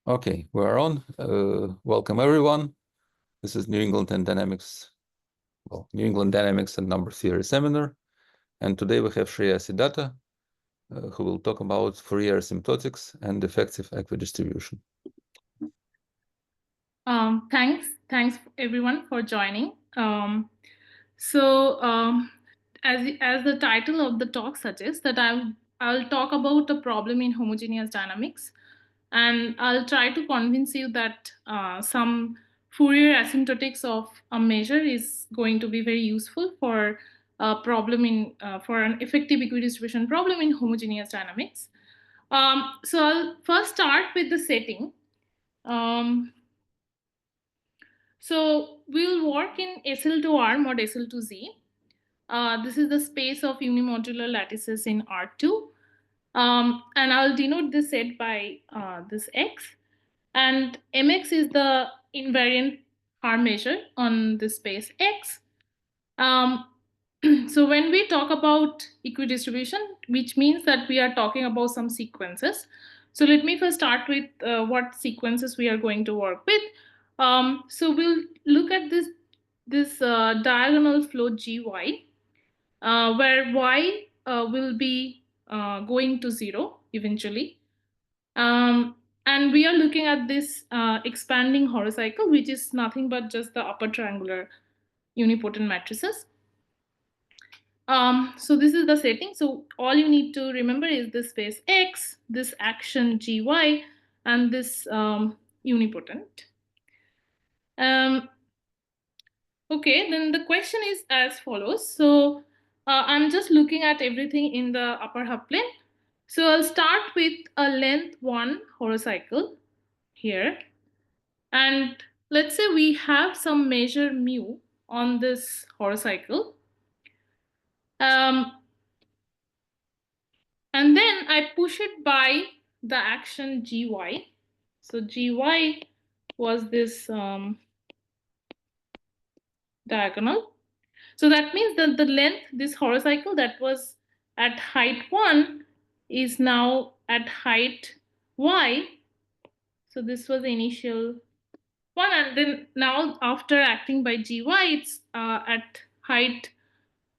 Okay, we're on. Welcome everyone. This is New England and Dynamics, New England Dynamics and Number Theory Seminar. And today we have Shreyasi Datta, who will talk about Fourier Asymptotics and effective equidistribution. Thanks everyone for joining. As the title of the talk suggests, that I'll talk about a problem in homogeneous dynamics, and I'll try to convince you that some Fourier asymptotics of a measure is going to be very useful for a problem in for an effective equidistribution problem in homogeneous dynamics. So I'll first start with the setting. So we'll work in SL2R mod SL2Z. This is the space of unimodular lattices in R2. And I'll denote this set by this X. And Mx is the invariant R measure on the space X. So when we talk about equidistribution, which means that we are talking about some sequences. So let me first start with what sequences we are going to work with. So we'll look at this diagonal flow gy, where y will be going to 0 eventually. And we are looking at this expanding horocycle, which is nothing but just the upper triangular unipotent matrices. So this is the setting. So all you need to remember is this space X, this action gy, and this unipotent. Okay, then the question is as follows. So I'm just looking at everything in the upper half plane. So I'll start with a length 1 horocycle here. And let's say we have some measure mu on this horocycle. And then I push it by the action gy. So gy was this diagonal. So that means that the length, this horocycle that was at height 1 is now at height y. So this was the initial one, and then now after acting by gy, it's at height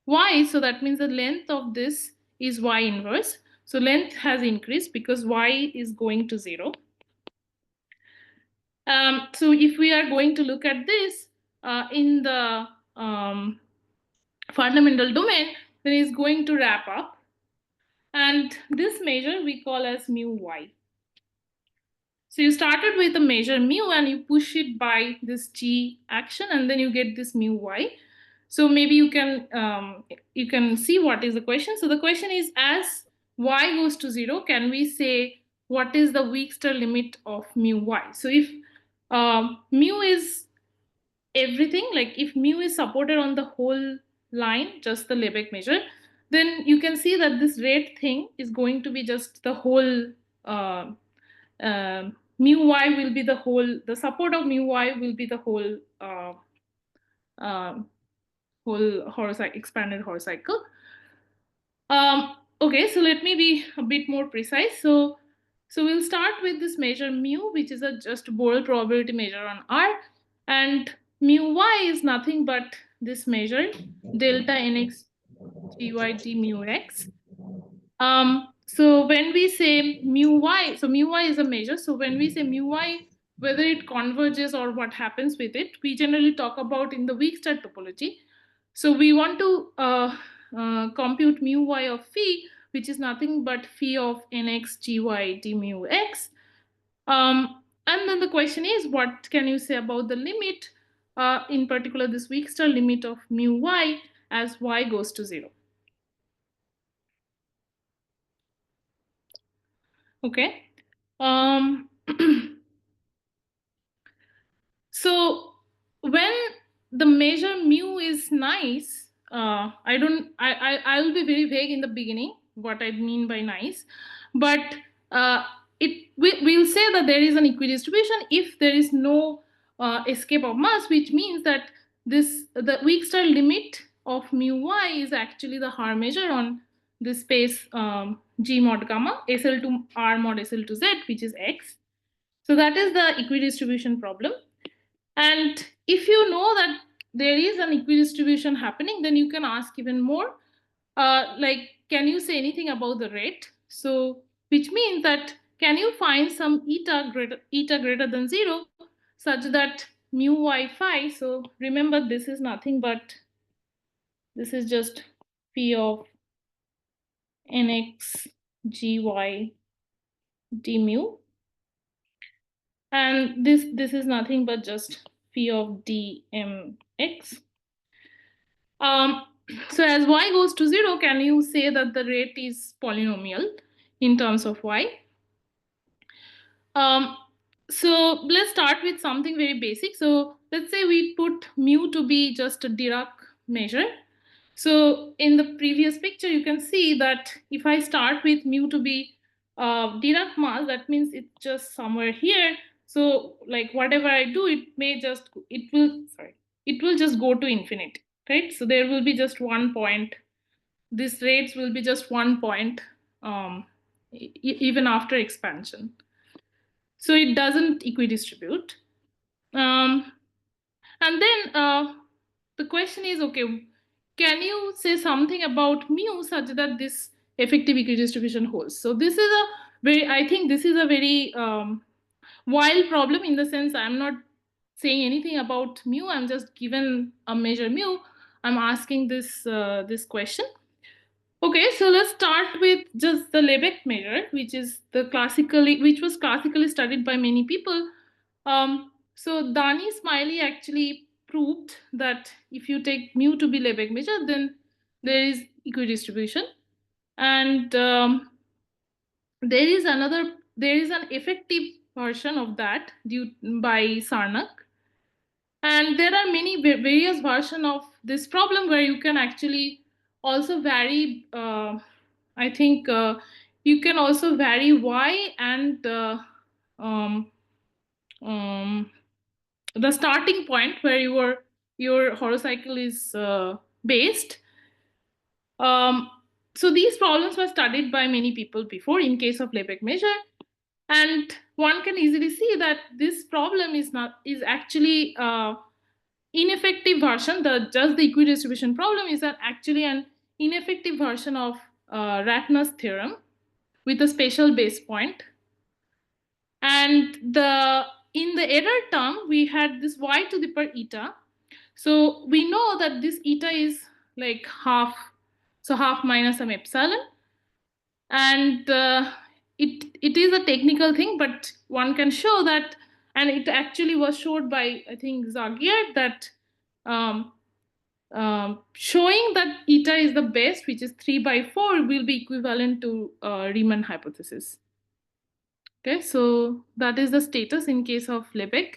y. So that means the length of this is y inverse. So length has increased because y is going to 0. So if we are going to look at this in the fundamental domain, then it's going to wrap up. And this measure we call as mu y. So you started with a measure mu and you push it by this g action, and then you get this mu y. So maybe you can see what is the question. So the question is, as y goes to 0, can we say what is the Weekster limit of mu y? So if mu is everything, like if mu is supported on the whole line, just the Lebesgue measure, then you can see that this red thing is going to be just the whole mu y will be the whole, the support of mu y will be the whole expanded horocycle. Okay, so let me be a bit more precise. So we'll start with this measure mu, which is a just Borel probability measure on R, and mu y is nothing but this measure delta nx gy d mu x. So when we say mu y, so mu y is a measure. So when we say mu y, whether it converges or what happens with it, we generally talk about in the Weekster topology. So we want to compute mu y of phi, which is nothing but phi of nx gy d mu x. And then the question is, what can you say about the limit, in particular this Weekster limit of mu y as y goes to 0? Okay. So when the measure mu is nice, I'll be very vague in the beginning what I mean by nice, but we'll say that there is an equidistribution if there is no escape of mass, which means that the Weekster limit of mu y is actually the Haar measure on this space G mod gamma SL2 R mod SL2Z, which is X. So that is the equidistribution problem. And if you know that there is an equidistribution happening, then you can ask even more. Like, can you say anything about the rate? So, which means that can you find some eta greater than 0 such that mu y phi? So remember, this is nothing but this is just phi of nx gy d mu, and this is nothing but just phi of dmx. So as y goes to 0, can you say that the rate is polynomial in terms of y? So let's start with something very basic. So let's say we put mu to be just a Dirac measure. So in the previous picture, you can see that if I start with mu to be Dirac mass, that means it's just somewhere here. So like whatever I do, it will just go to infinity, right? So there will be just 1 point. These rates will be just 1 point even after expansion. So it doesn't equidistribute. And then the question is, okay, can you say something about mu such that this effective equidistribution holds? So this is I think this is a very wild problem, in the sense I'm not saying anything about mu. I'm just given a measure mu. I'm asking this question. Okay, so let's start with just the Lebesgue measure, which was classically studied by many people. So Dani Smiley actually proved that if you take mu to be Lebesgue measure, then there is equidistribution, and there is an effective version of that due by Sarnak. And there are many various versions of this problem where you can actually also vary. I think you can also vary y and um, the starting point where your horocycle is based. So these problems were studied by many people before in case of Lebesgue measure, and one can easily see that this problem is actually ineffective version. The equidistribution problem is actually an ineffective version of Ratner's theorem with a special base point. And in the error term, we had this y to the power eta. So we know that this eta is like half, so half minus some epsilon. And it is a technical thing, but one can show that, and it actually was showed by, I think, Zagier, that showing that eta is the best, which is 3/4, will be equivalent to Riemann hypothesis. Okay, so that is the status in case of Lebesgue.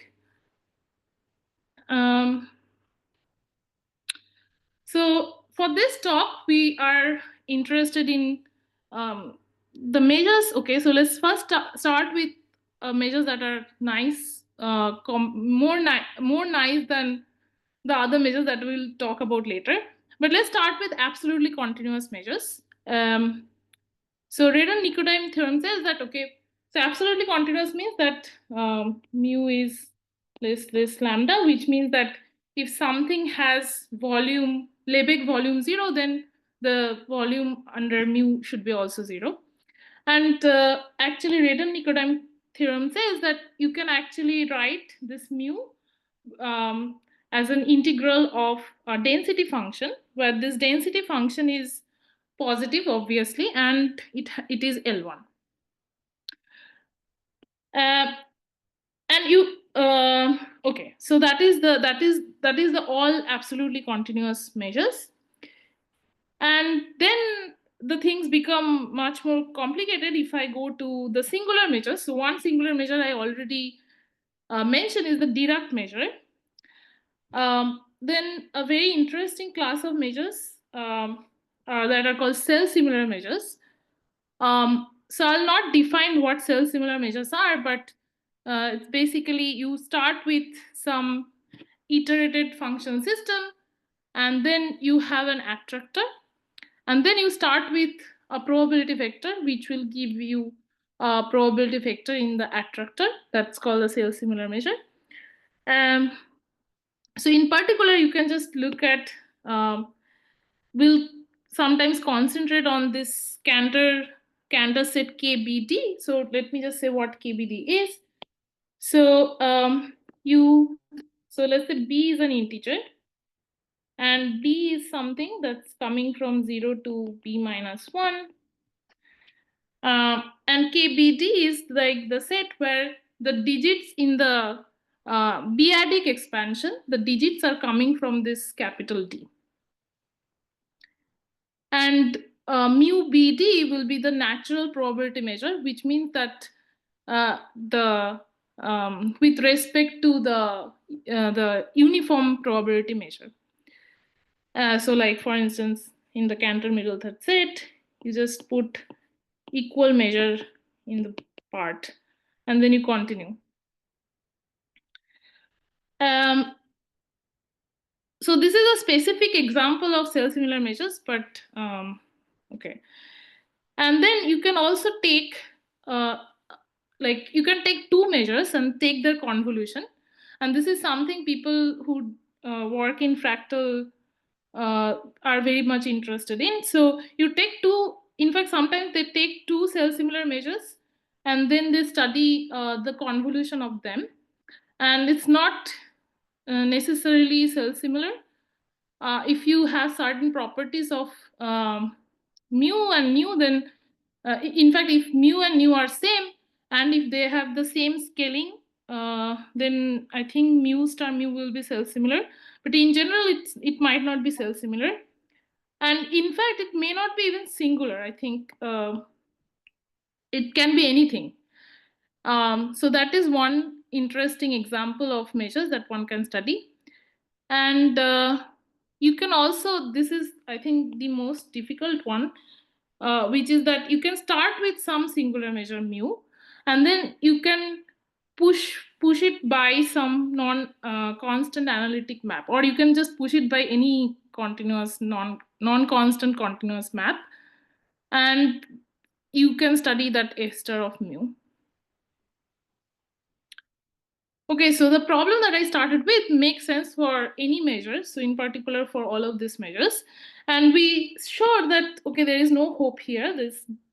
So for this talk, we are interested in the measures. Okay, so let's first start with measures that are nice, more nice than the other measures that we'll talk about later. But let's start with absolutely continuous measures. So Radon-Nikodym theorem says that, okay, so absolutely continuous means that mu is this lambda, which means that if something has volume, Lebesgue volume 0, then the volume under mu should be also 0. And actually Radon-Nikodym theorem says that you can actually write this mu as an integral of a density function, where this density function is positive, obviously, and it is L1. And you okay, so that is the all absolutely continuous measures. And then the things become much more complicated if I go to the singular measures. So one singular measure I already mentioned is the Dirac measure. Then a very interesting class of measures that are called cell similar measures. So I'll not define what cell similar measures are, but it's basically you start with some iterated function system, and then you have an attractor, and then you start with a probability vector which will give you probability factor in the attractor. That's called a self-similar measure. So in particular, you can just look at, we'll sometimes concentrate on this Cantor set KBD. So let me just say what KBD is. So so let's say B is an integer, and B is something that's coming from 0 to B minus 1. And KBD is like the set where the digits in the b-adic expansion, the digits are coming from this capital D. And mu BD will be the natural probability measure, which means that with respect to the uniform probability measure. So like for instance, in the Cantor-Middleton set, you just put equal measure in the part, and then you continue. So this is a specific example of self-similar measures, but okay. And then you can also take, you can take two measures and take their convolution. And this is something people who work in fractal are very much interested in. So you take two, in fact, sometimes they take two self-similar measures and then they study the convolution of them. And it's not necessarily self-similar. If you have certain properties of mu and nu, then in fact, if mu and nu are same, and if they have the same scaling, then I think mu star mu will be self-similar. But in general, it might not be self-similar. And in fact, it may not be even singular. I think it can be anything. So that is one interesting example of measures that one can study. And you can also, this is, I think, the most difficult one, which is that you can start with some singular measure mu, and then you can push it by some non-constant analytic map, or you can just push it by any continuous non-constant continuous map, and you can study that S star of mu. Okay, so the problem that I started with makes sense for any measure, so in particular for all of these measures. And we showed that, okay, there is no hope here,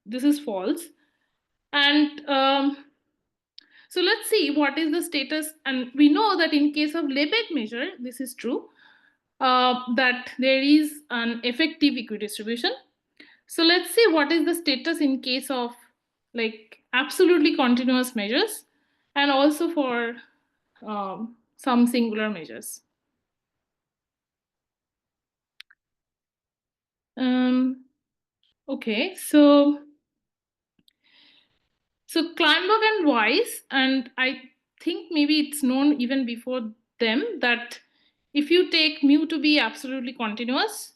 this is false. And so let's see what is the status. And we know that in case of Lebesgue measure, this is true, that there is an effective equidistribution. So let's see what is the status in case of like absolutely continuous measures, and also for some singular measures. Okay, so Kleinberg and Weiss, and I think maybe it's known even before them, that if you take mu to be absolutely continuous,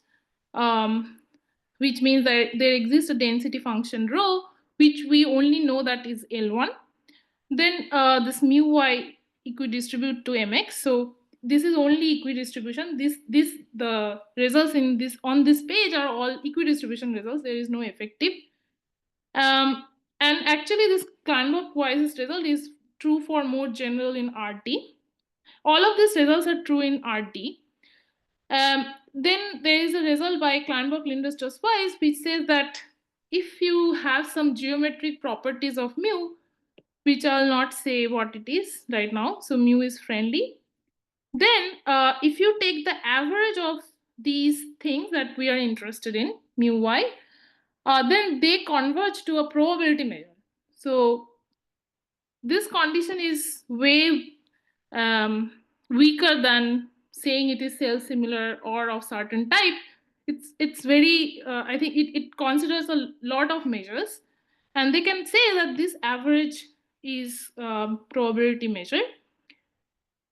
which means that there exists a density function rho, which we only know that is L1, then this mu y equidistribute to mx. So this is only equidistribution. The results in this on this page are all equidistribution results. There is no effective. And actually, this Kleinberg-Weiss result is true for more general in RT. All of these results are true in RT. Then there is a result by Kleinberg-Linders-Weiss which says that if you have some geometric properties of mu, which I'll not say what it is right now, so mu is friendly, then if you take the average of these things that we are interested in, mu y, then they converge to a probability measure. So this condition is way weaker than saying it is self-similar or of certain type. It's very, I think it considers a lot of measures, and they can say that this average is probability measure.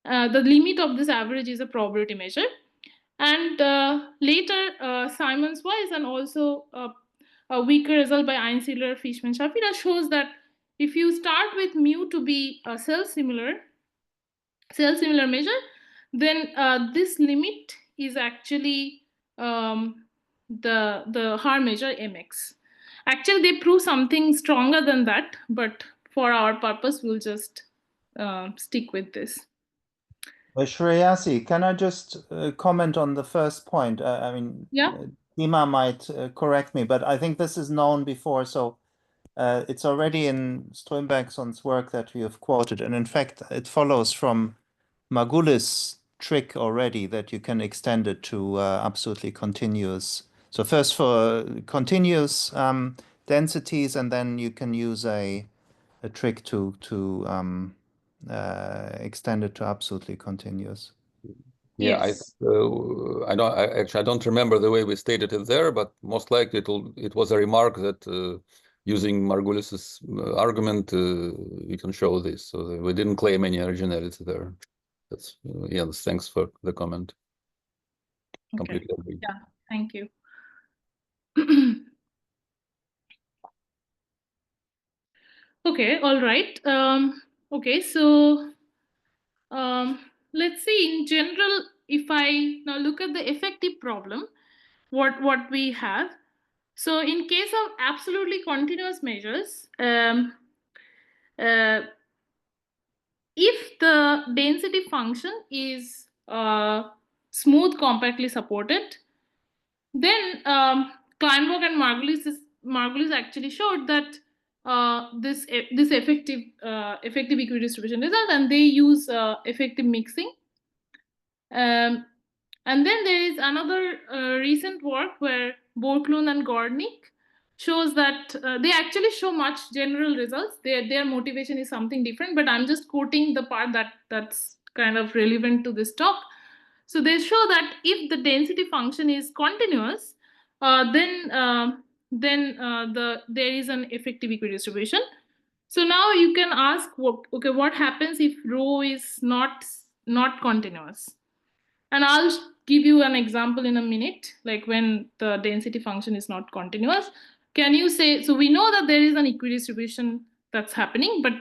The limit of this average is a probability measure. And later, Simons-Weiss and also a weaker result by Einsiedler, Fishman, Shapira shows that if you start with mu to be a self-similar measure, then this limit is actually the Haar measure mx. Actually, they prove something stronger than that, but for our purpose, we'll just stick with this. Shreyasi, can I just comment on the first point? I mean, Yeah. Dima might correct me, but I think this is known before, so it's already in Strömbergson's work that we have quoted, and in fact, it follows from Margulis' trick already that you can extend it to absolutely continuous. So first for continuous densities, and then you can use a trick to extend it to absolutely continuous. Yeah, Yes. I don't remember the way we stated it there, but most likely it was a remark that using Margulis's argument, we can show this. So we didn't claim any originality there. That's yes, thanks for the comment. Okay. Completely agree. Yeah, thank you. Okay, all right. Okay, so let's see. In general, if I now look at the effective problem, what we have. So in case of absolutely continuous measures, if the density function is smooth compactly supported, then Kleinberg and Margulis actually showed that this effective equidistribution result, and they use effective mixing. And then there is another recent work where Borklund and Gornick shows that they actually show much general results. Their motivation is something different, but I'm just quoting the part that's kind of relevant to this talk. So they show that if the density function is continuous, then there is an effective equidistribution. So now you can ask, what happens if rho is not continuous? And I'll give you an example in a minute, like when the density function is not continuous. Can you say, so we know that there is an equidistribution that's happening, but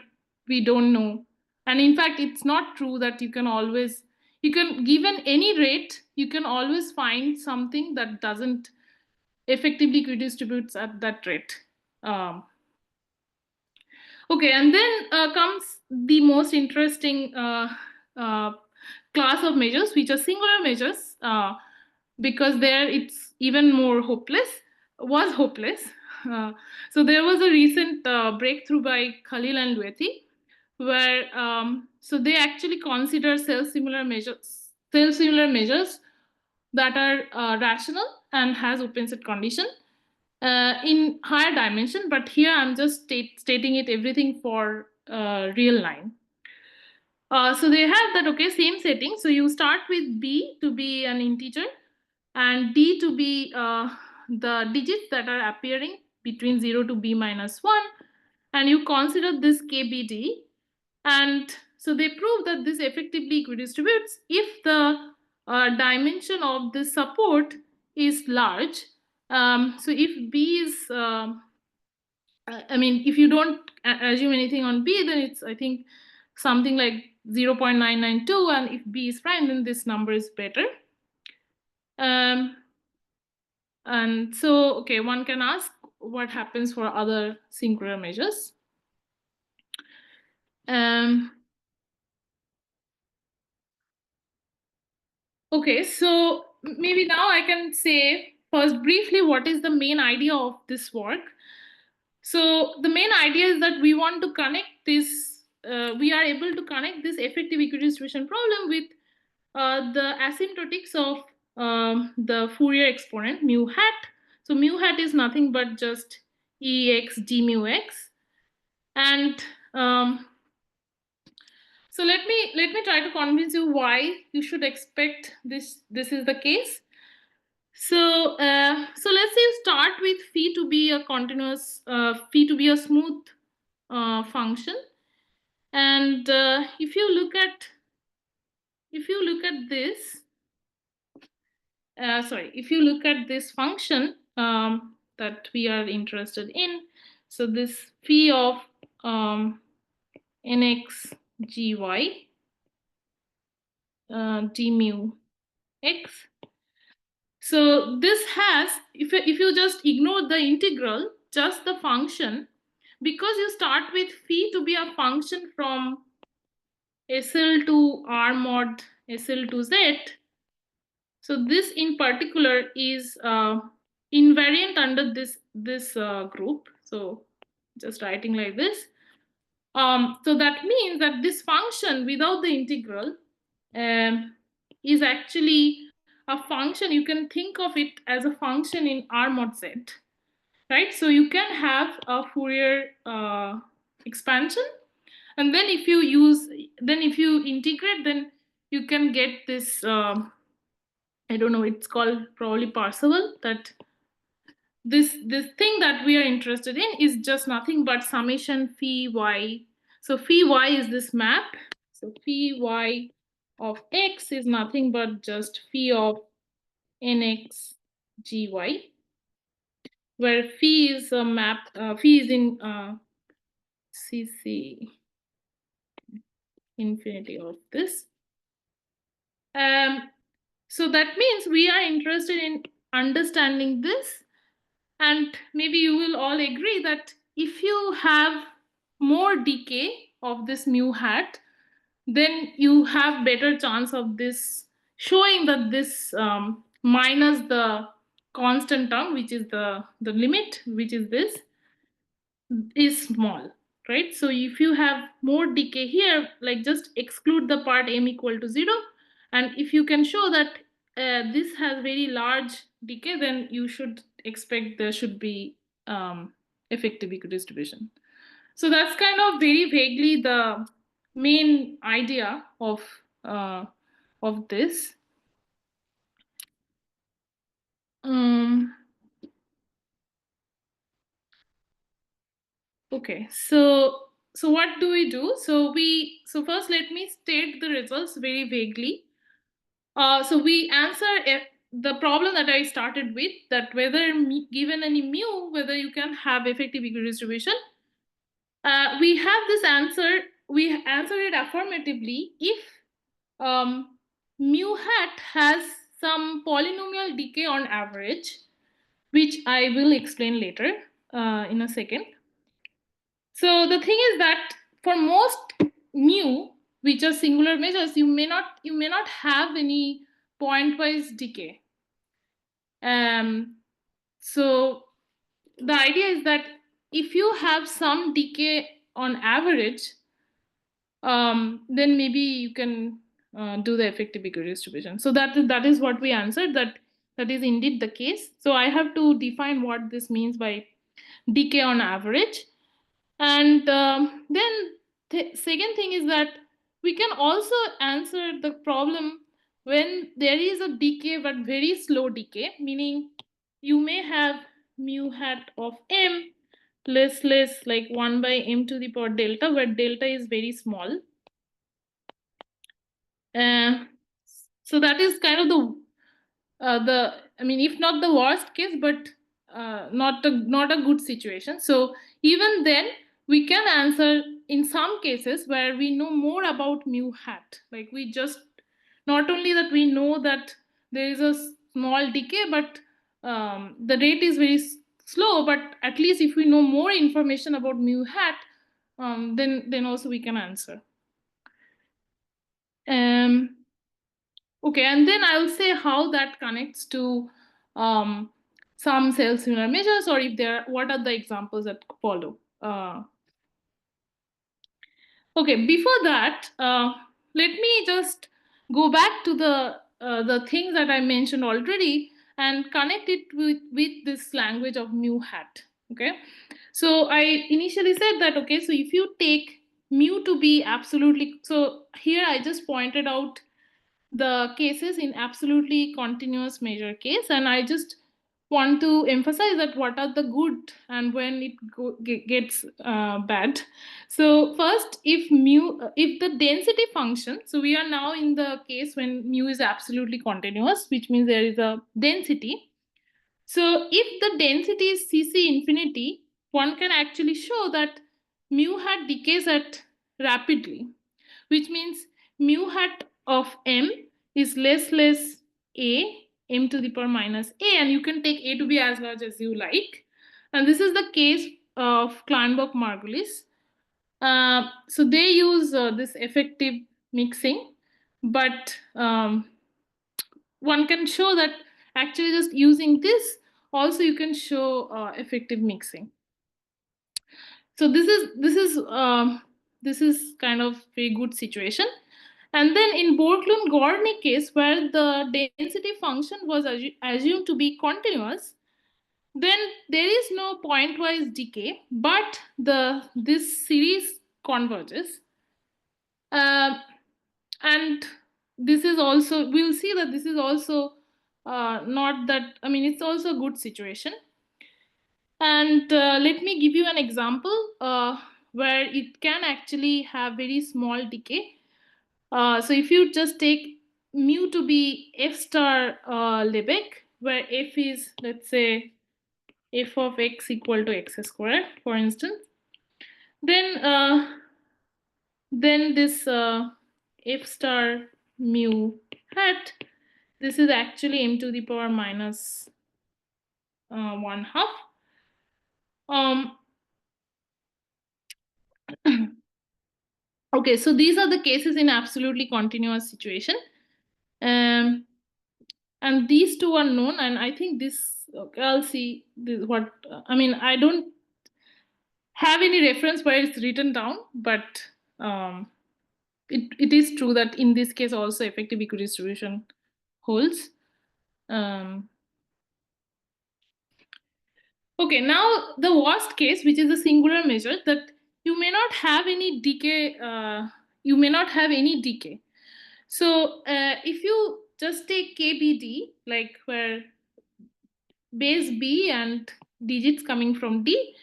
we don't know. And in fact, it's not true that you can, given any rate, you can always find something that doesn't effectively equidistributes at that rate. Okay, and then comes the most interesting class of measures, which are singular measures, because there it's even more hopeless. So there was a recent breakthrough by Khalil and Luethi, where so they actually consider self-similar measures that are rational and has open set condition in higher dimension, but here I'm just stating it everything for real line. So they have that, okay, same setting. So you start with b to be an integer and d to be the digits that are appearing between 0 to b minus 1, and you consider this kbd. And so they prove that this effectively equidistributes if the dimension of the support is large. So if b is I mean, if you don't assume anything on b, then it's, I think, something like 0.992, and if b is prime, then this number is better. And so, okay, one can ask what happens for other singular measures. Okay, so maybe now I can say first briefly what is the main idea of this work. So the main idea is that we want to connect this, we are able to connect this effective equidistribution problem with the asymptotics of the Fourier exponent mu hat. So mu hat is nothing but just Ex d mu x. And so let me try to convince you why you should expect this is the case. So so let's say you start with phi to be a continuous, phi to be a smooth function, and if you look at this, if you look at this function that we are interested in, so this phi of nx gy d mu x. So this has, if you just ignore the integral, just the function, because you start with phi to be a function from SL to R mod SL to Z. So this in particular is invariant under this group. So just writing like this. So that means that this function without the integral is actually a function. You can think of it as a function in R mod Z, right? So you can have a Fourier expansion, and then if you integrate, then you can get this. I don't know. It's called probably Parseval. That this thing that we are interested in is just nothing but summation phi y. So phi y is this map. So phi y of x is nothing but just phi of nx gy, where phi is a map. Phi is in cc infinity of this. So that means we are interested in understanding this. And maybe you will all agree that if you have more decay of this mu hat, then you have better chance of this showing that this minus the constant term, which is the limit, which is this, is small, right? So if you have more decay here, like just exclude the part m equal to 0. And if you can show that this has very large decay, then you should expect there should be effective equidistribution. So that's kind of very vaguely the main idea of this. Okay, so what do we do? So first let me state the results very vaguely. So we answer the problem that I started with, that whether given any mu, whether you can have effective equidistribution. We have this answer. We answer it affirmatively if mu hat has some polynomial decay on average, which I will explain later in a second. So the thing is that for most mu, which are singular measures, you may not have any pointwise decay. So the idea is that if you have some decay on average, then maybe you can do the effective equidistribution. So that is what we answered, that is indeed the case. So I have to define what this means by decay on average. And then the second thing is that we can also answer the problem when there is a decay but very slow decay, meaning you may have mu hat of m less like 1 by m to the power delta, where delta is very small. So that is kind of the I mean, if not the worst case, but not a good situation. So even then we can answer in some cases where we know more about mu hat. Like we just, not only that we know that there is a small decay, but the rate is very slow, but at least if we know more information about mu hat, then also we can answer. Okay, and then I'll say how that connects to some self-similar measures, or if there, what are the examples that follow. Okay, before that, let me just go back to the things that I mentioned already and connect it with this language of mu hat. Okay, so I initially said that, okay, so if you take mu to be absolutely, so here I just pointed out the cases in absolutely continuous measure case, and I just want to emphasize that what are the good and when it gets bad. So first, if the density function, so we are now in the case when mu is absolutely continuous, which means there is a density. So if the density is cc infinity, one can actually show that mu hat decays at rapidly, which means mu hat of m is less a m to the power minus a, and you can take a to be as large as you like. And this is the case of Kleinberg-Margulis. So they use this effective mixing, but one can show that actually just using this also you can show effective mixing. So this is kind of a good situation. And then in Borglund-Gorny case, where the density function was assumed to be continuous, then there is no pointwise decay, but this series converges. And this is also, we'll see that this is also not that, I mean, it's also a good situation. And let me give you an example where it can actually have very small decay. So if you just take mu to be f star Lebesgue, where f is, let's say, f of x equal to x squared, for instance, then this f star mu hat, this is actually m to the power minus 1/2. Okay, so these are the cases in absolutely continuous situation. And these two are known, and I think this, okay, I'll see this, what, I mean, I don't have any reference where it's written down, but it is true that in this case also effective equidistribution holds. Okay, now the worst case, which is a singular measure, that you may not have any decay. So if you just take KBD, like where base B and digits coming from D,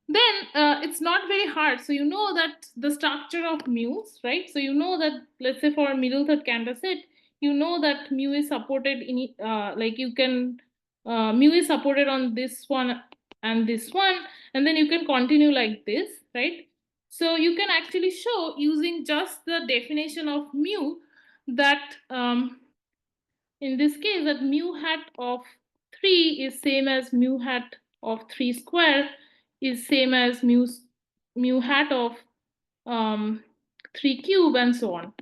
then it's not very hard. So you know that the structure of mu's, right? So you know that, let's say for middle third Cantor set, you know that mu is supported in, like you can, mu is supported on this one and this one, and then you can continue like this, right? So you can actually show using just the definition of mu that in this case that mu hat of 3 is same as mu hat of 3 square is same as mu hat of 3 cube, and so on.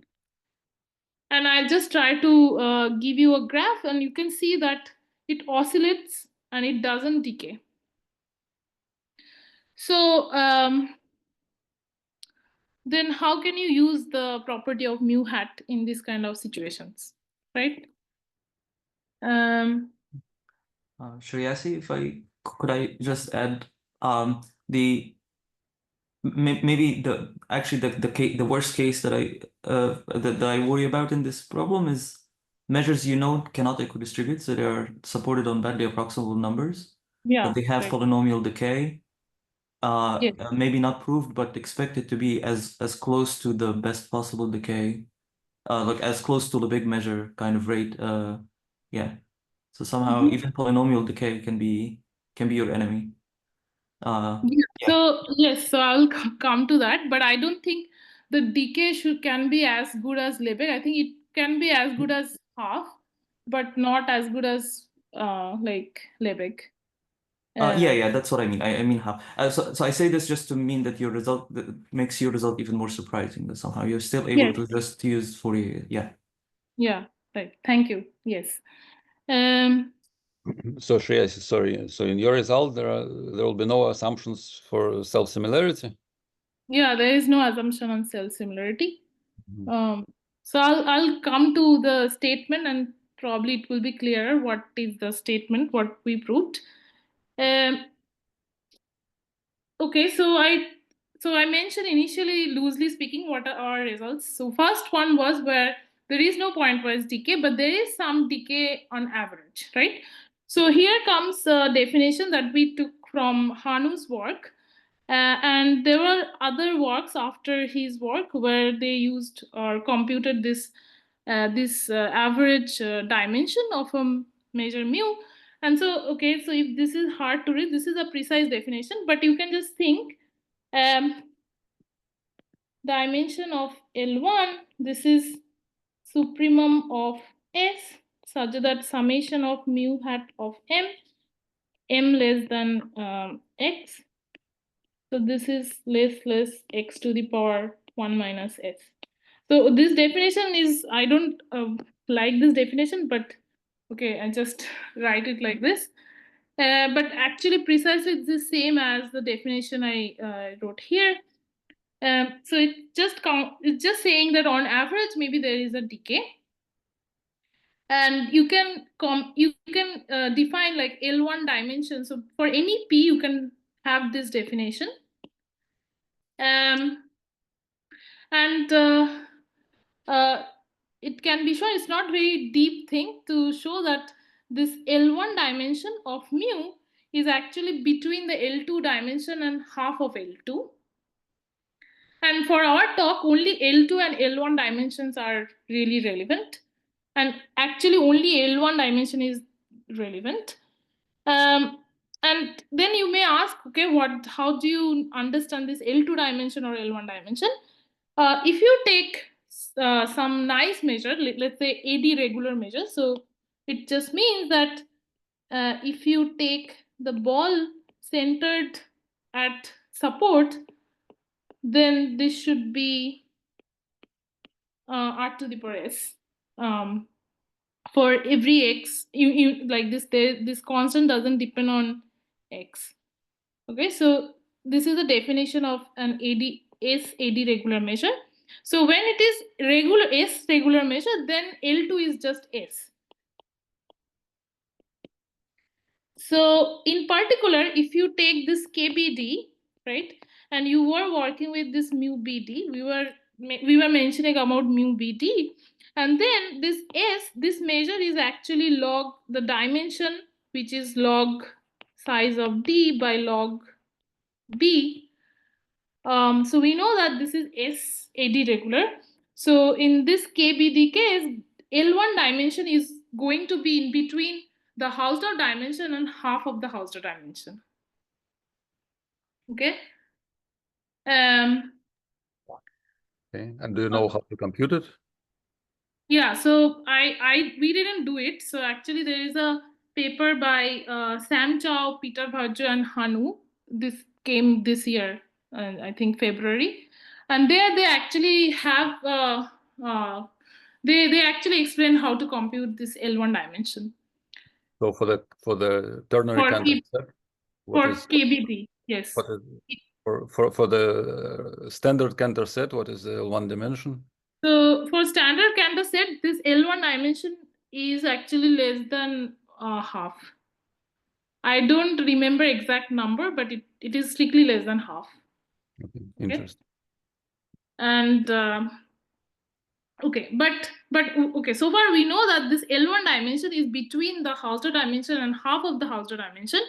And I'll just try to give you a graph, and you can see that it oscillates and it doesn't decay. So then how can you use the property of mu hat in this kind of situations, right? Shreyasi, if could I just add maybe the worst case that I worry about in this problem is measures cannot equidistribute, so they are supported on badly approximable numbers. Yeah, but they have right. polynomial decay. Yes. Maybe not proved, but expected to be as close to the best possible decay, like as close to the big measure kind of rate. Yeah. So somehow even polynomial decay can be your enemy. Yeah. Yeah. So yes, so I'll come to that, but I don't think the decay can be as good as Lebesgue. I think it can be as good as half, but not as good as like Lebesgue. Yeah, that's what I mean. I mean how. So I say this just to mean that your result makes your result even more surprising. That somehow you're still able to just use Fourier. Yeah. Yeah. Right. Thank you. Yes. So Shreyasi, sorry. So in your result, there will be no assumptions for self-similarity? Yeah, there is no assumption on self-similarity. So I'll come to the statement, and probably it will be clearer what is the statement, what we proved. Okay, so I mentioned initially, loosely speaking, what are our results. So first one was where there is no pointwise decay, but there is some decay on average, right? So here comes a definition that we took from Hanu's work. And there were other works after his work where they used or computed this average dimension of a measure mu. And so, okay, so if this is hard to read, this is a precise definition, but you can just think dimension of L1, this is supremum of S, such that summation of mu hat of m less than x. So this is less x to the power 1 minus s. So this definition is, I don't like this definition, but okay, I just write it like this. But actually precisely it's the same as the definition I wrote here. So it's just saying that on average maybe there is a decay, and you can define like L1 dimension. So for any p you can have this definition, and it can be shown. It's not very deep thing to show that this L1 dimension of mu is actually between the L2 dimension and half of L2. And for our talk, only L2 and L1 dimensions are really relevant. And actually only L1 dimension is relevant. And then you may ask, okay, how do you understand this L2 dimension or L1 dimension? If you take some nice measure, let's say AD regular measure, so it just means that if you take the ball centered at support, then this should be r to the power s. For every x, you like this constant doesn't depend on x. Okay, so this is the definition of an AD regular measure. So when it is regular measure, then L2 is just s. So in particular, if you take this KBD, right, and you were working with this mu BD, we were mentioning about mu BD, and then this measure is actually log the dimension, which is log size of D by log B. So we know that this is SAD regular. So in this KBD case, L1 dimension is going to be in between the Hausdorff dimension and half of the Hausdorff dimension. Okay. Okay. And do you know how to compute it? Yeah. So we didn't do it. So actually, there is a paper by Sam Chow, Peter Bharjo, and Hanu. This came this year, I think February, and there they actually have they actually explain how to compute this L1 dimension. So for the ternary Cantor set, for KBD, yes. What is, for the standard Cantor set, what is the L1 dimension? So for standard Cantor set, this L1 dimension is actually less than half. I don't remember exact number, but it is strictly less than half. Okay, interesting. And okay, but okay, so far we know that this L1 dimension is between the Hausdorff dimension and half of the Hausdorff dimension.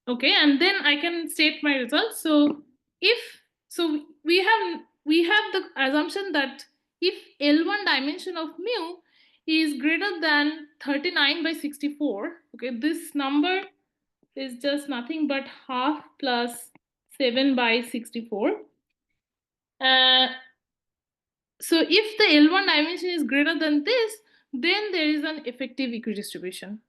Okay, and then I can state my results. So we have the assumption that if L1 dimension of mu is greater than 39 by 64, okay, this number is just nothing but half plus 7 by 64. So if the L1 dimension is greater than this, then there is an effective equidistribution.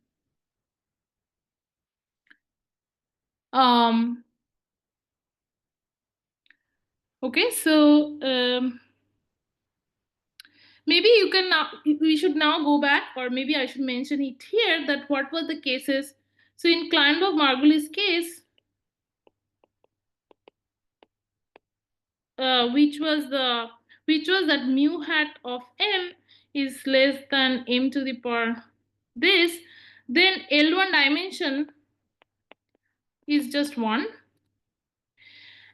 Okay, so maybe we should now go back, or maybe I should mention it here, that what were the cases. So in Kleinberg-Margulis case, which was that mu hat of m is less than m to the power this, then L1 dimension is just 1.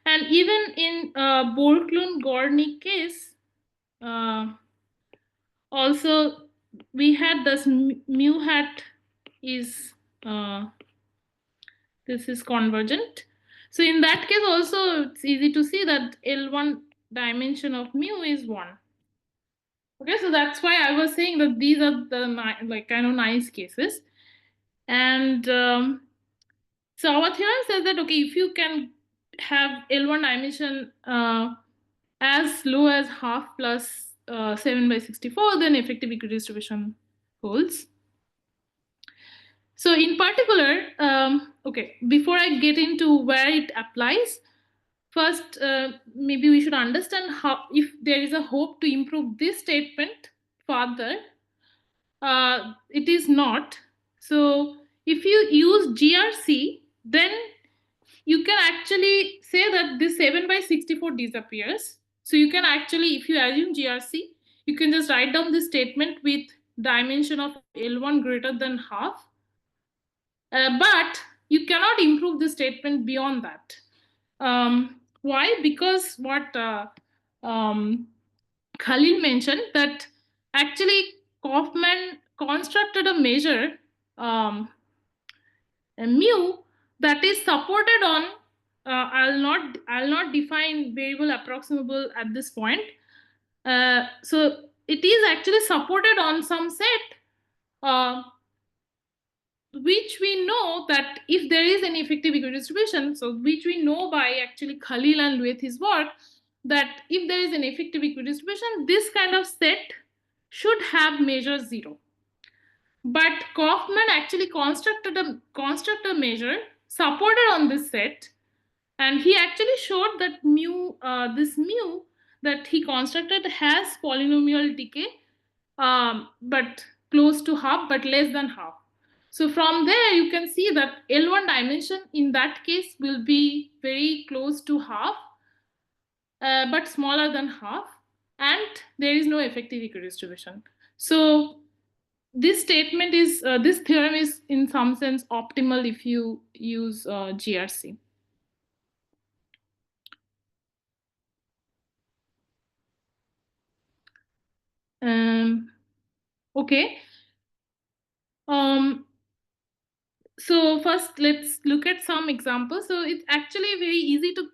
And even in Borklund-Gorny case, also we had this mu hat is this is convergent. So in that case also it's easy to see that L1 dimension of mu is 1. Okay, so that's why I was saying that these are the kind of nice cases. And so our theorem says that, okay, if you can have L1 dimension as low as half plus 7 by 64, then effective equidistribution holds. So in particular, okay, before I get into where it applies, first, maybe we should understand how, if there is a hope to improve this statement further. It is not. So if you use GRC, then you can actually say that this 7/64 disappears. So you can actually, if you assume GRC, you can just write down this statement with dimension of L1 greater than half. But you cannot improve the statement beyond that. Why? Because what Khalil mentioned, that actually Kaufman constructed a measure, a mu, that is supported on, I'll not define variable approximable at this point. So it is actually supported on some set, which we know that if there is an effective equidistribution, so which we know by actually Khalil and Luethi's work, that if there is an effective equidistribution, this kind of set should have measure 0. But Kaufman actually constructed a measure supported on this set, and he actually showed that this mu that he constructed has polynomial decay, but close to half, but less than half. So from there, you can see that L1 dimension in that case will be very close to half, but smaller than half, and there is no effective equidistribution. So this statement is, this theorem is in some sense optimal if you use GRC. Okay. So first, let's look at some examples. So it's actually very easy to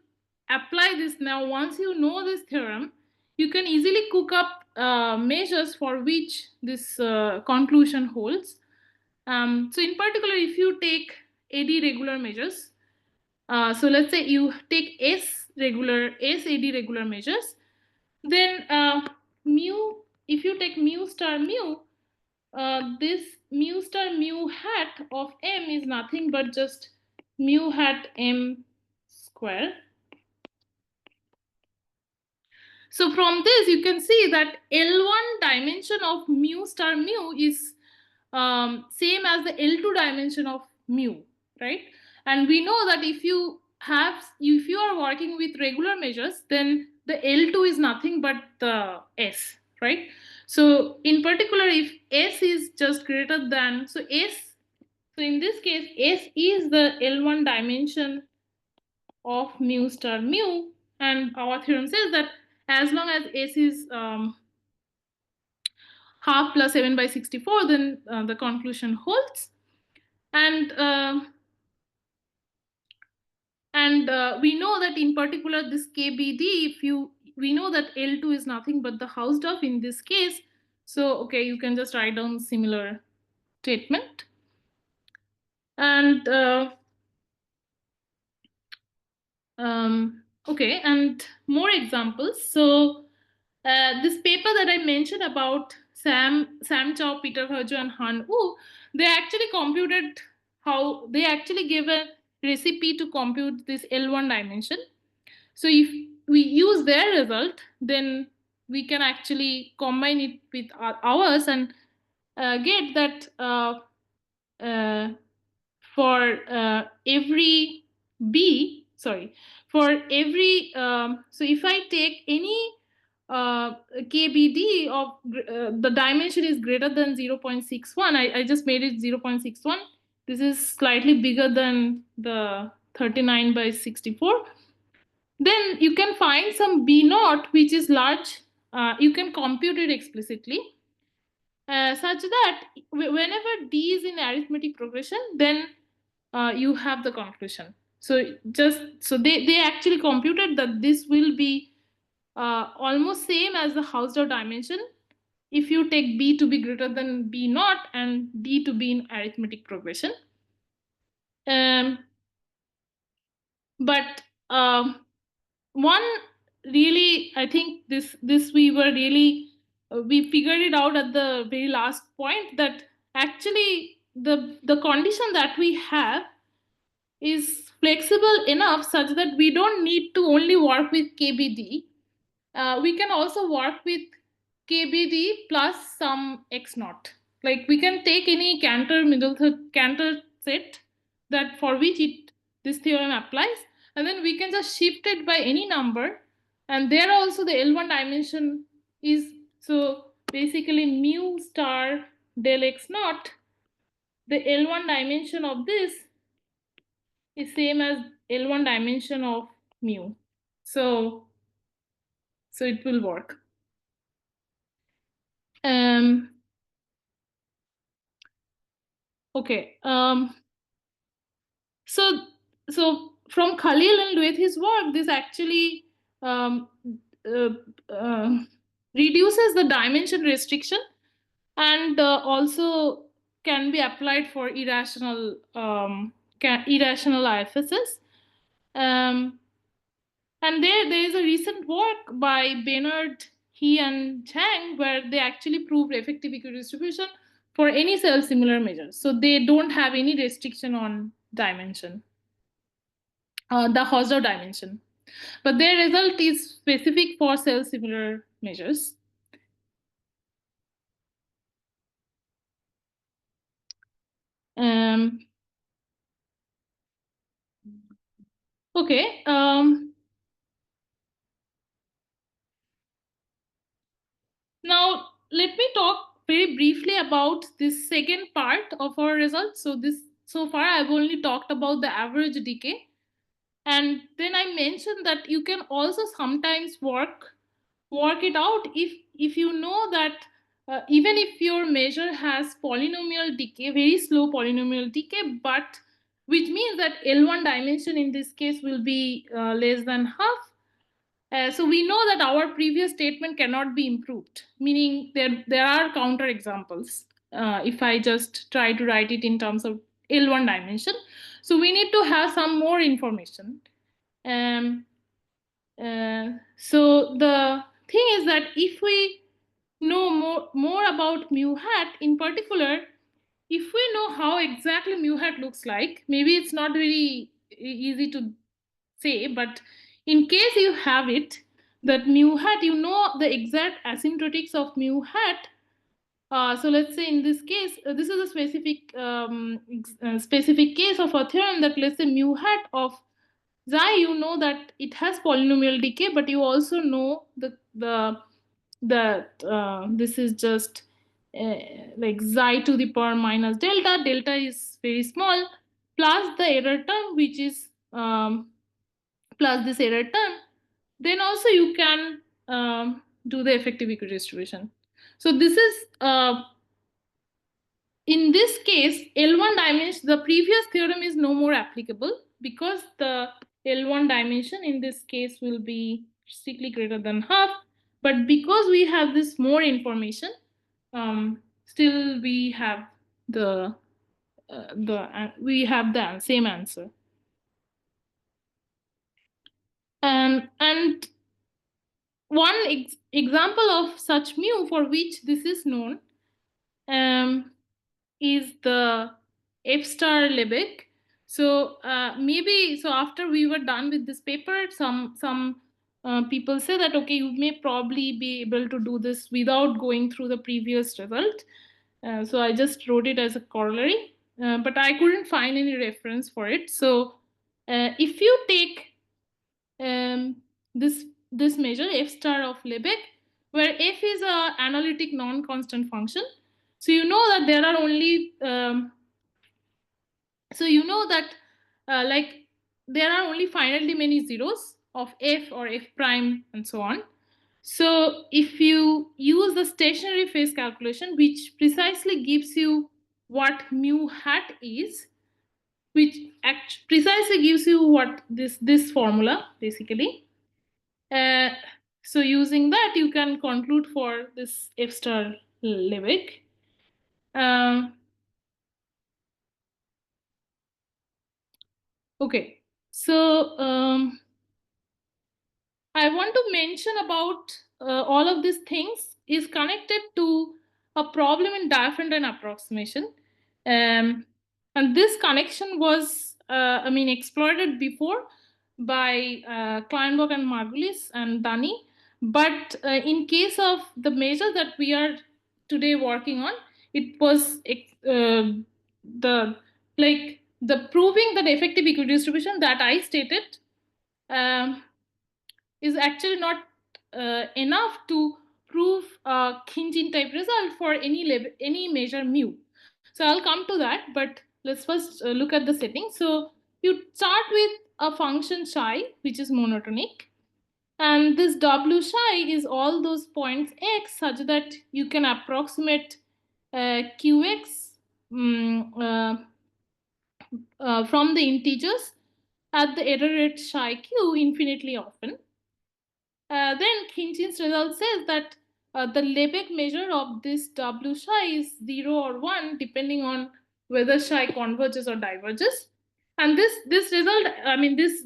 apply this now. Once you know this theorem, you can easily cook up measures for which this conclusion holds. So in particular, if you take AD regular measures, so let's say you take S AD regular measures, then if you take mu star mu, this mu star mu hat of M is nothing but just mu hat M square. So from this, you can see that L1 dimension of mu star mu is same as the L2 dimension of mu, right? And we know that if you are working with regular measures, then the L2 is nothing but the S, right? So in particular, if S is just greater than, so in this case, S is the L1 dimension of mu star mu, and our theorem says that as long as S is half plus 7/64, then the conclusion holds. And we know that in particular this KBD, we know that L2 is nothing but the Hausdorff in this case. So okay, you can just write down similar statement. And okay, and more examples. So this paper that I mentioned about Sam Chow, Peter Herjo, and Han Wu, they actually computed how they actually gave a recipe to compute this L1 dimension. So if we use their result, then we can actually combine it with ours and get that for every so if I take any KBD of the dimension is greater than 0.61, I just made it 0.61. This is slightly bigger than the 39/64. Then you can find some B naught which is large. You can compute it explicitly such that whenever D is in arithmetic progression, then you have the conclusion. So they actually computed that this will be almost same as the Hausdorff dimension if you take B to be greater than B naught and D to be in arithmetic progression. But one really, I think this we were really we figured it out at the very last point, that actually the condition that we have is flexible enough such that we don't need to only work with KBD. We can also work with KBD plus some X naught. Like we can take any Cantor Cantor set that for which this theorem applies, and then we can just shift it by any number, and there also the L1 dimension is, so basically mu star del X naught, the L1 dimension of this is same as L1 dimension of mu. So it will work. Okay. So from Khalil and Luethi's work, this actually reduces the dimension restriction, and also can be applied for irrational IFSs. And there is a recent work by Baynard, He, and Chang where they actually proved effective equidistribution for any self-similar measures. So they don't have any restriction on dimension, the Hausdorff dimension. But their result is specific for self-similar measures. Okay. Now, let me talk very briefly about this second part of our results. So far, I've only talked about the average decay. And then I mentioned that you can also sometimes work it out if you know that even if your measure has polynomial decay, very slow polynomial decay, but which means that L1 dimension in this case will be less than half. So we know that our previous statement cannot be improved, meaning there are counterexamples. If I just try to write it in terms of L1 dimension, so we need to have some more information. So the thing is that if we know more about mu hat, in particular, if we know how exactly mu hat looks like, maybe it's not very easy to say, but in case you have it, that mu hat, you know the exact asymptotics of mu hat. So let's say in this case, this is a specific case of a theorem that, let's say, mu hat of xi, you know that it has polynomial decay, but you also know that this is just like xi to the power minus delta. Delta is very small, plus the error term, which is plus this error term. Then also you can do the effective equidistribution. So this is in this case, L1 dimension, the previous theorem is no more applicable because the L1 dimension in this case will be strictly greater than half. But because we have this more information, still we have the same answer. And one example of such mu for which this is known is the F star Lebesgue. So maybe, so after we were done with this paper, some people say that, okay, you may probably be able to do this without going through the previous result. So I just wrote it as a corollary, but I couldn't find any reference for it. So if you take this measure F star of Lebesgue, where F is an analytic non-constant function, so you know that there are only like there are only finitely many zeros of F or F prime and so on. So if you use the stationary phase calculation, which precisely gives you what mu hat is, which precisely gives you what this formula basically. So using that, you can conclude for this F star Lebesgue. Okay, so I want to mention about all of these things is connected to a problem in Diophantine approximation. And this connection was, exploited before by Kleinberg and Margulis and Dani. But in case of the measure that we are today working on, it was the proving that effective equidistribution that I stated is actually not enough to prove a Khinchin type result for any measure mu. So I'll come to that, but let's first look at the setting. So you start with a function psi, which is monotonic. And this W psi is all those points x such that you can approximate qx from the integers at the error rate psi q infinitely often. Then Khinchin's result says that the Lebesgue measure of this W psi is 0 or 1 depending on whether psi converges or diverges. And this result, this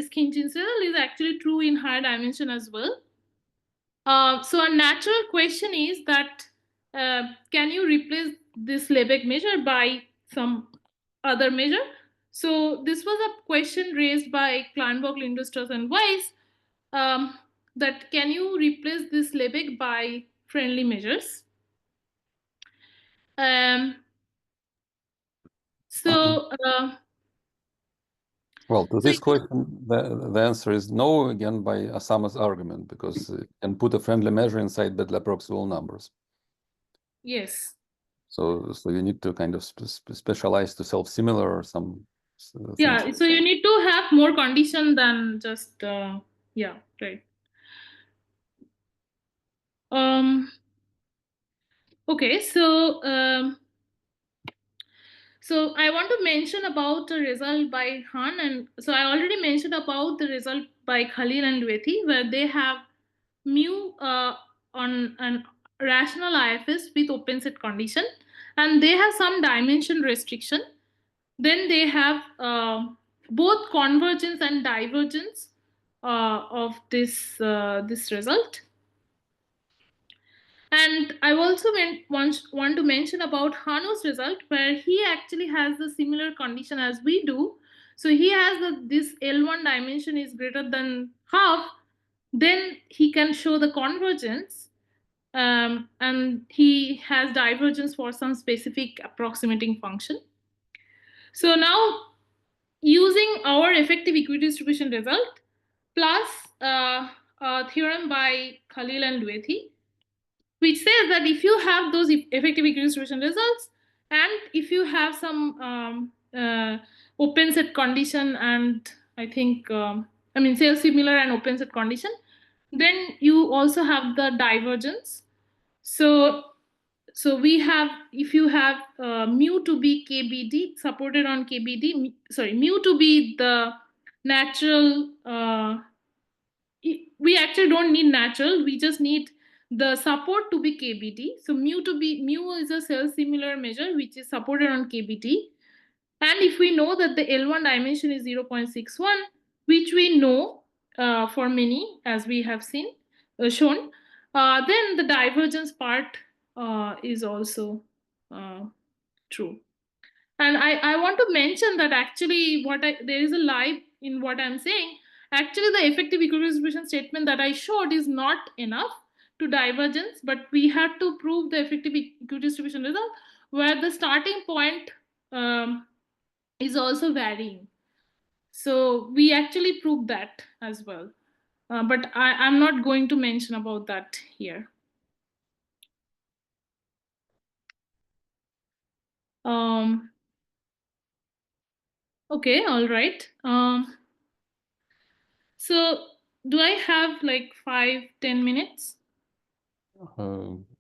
Khinchin's result is actually true in higher dimension as well. So a natural question is that can you replace this Lebesgue measure by some other measure? So this was a question raised by Kleinberg, Lindenstrass, and Weiss, that can you replace this Lebesgue by friendly measures? Well, to this question, the answer is no, again, by Asama's argument, because you can put a friendly measure inside Bedler approximable numbers. Yes. So you need to kind of specialize to self-similar or some yeah, things. so you need to have more condition than just, yeah, right. Okay, so I want to mention about the result by Han, and so I already mentioned about the result by Khalil and Dwethi, where they have mu on an rational IFS with open set condition, and they have some dimension restriction. Then they have both convergence and divergence of this result. And I also want to mention about Hanu's result, where he actually has the similar condition as we do. So he has this L1 dimension is greater than half, then he can show the convergence, and he has divergence for some specific approximating function. So now, using our effective equidistribution result plus a theorem by Khalil and Dwethi, which says that if you have those effective equidistribution results, and if you have some open set condition, and I think self-similar and open set condition, then you also have the divergence. So we have, if you have mu to be KBD supported on KBD, mu to be the natural, we actually don't need natural, we just need the support to be KBD. So mu is a self-similar measure which is supported on KBD. And if we know that the L1 dimension is 0.61, which we know for many, as we have seen shown, then the divergence part is also true. And I want to mention that actually there is a lie in what I'm saying. Actually, the effective equidistribution statement that I showed is not enough to divergence, but we have to prove the effective equidistribution result where the starting point is also varying. So we actually proved that as well. But I'm not going to mention about that here. Okay, all right. So do I have like 5-10 minutes?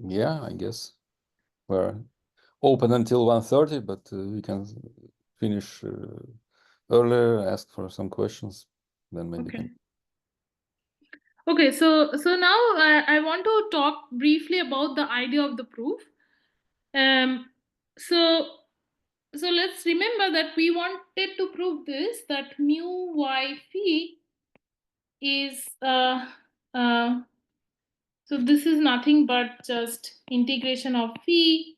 Yeah, I guess we're open until 1:30, but we can finish earlier, ask for some questions, then maybe Okay. can. Okay, so now I want to talk briefly about the idea of the proof. So let's remember that we wanted to prove this, that mu y phi is so this is nothing but just integration of phi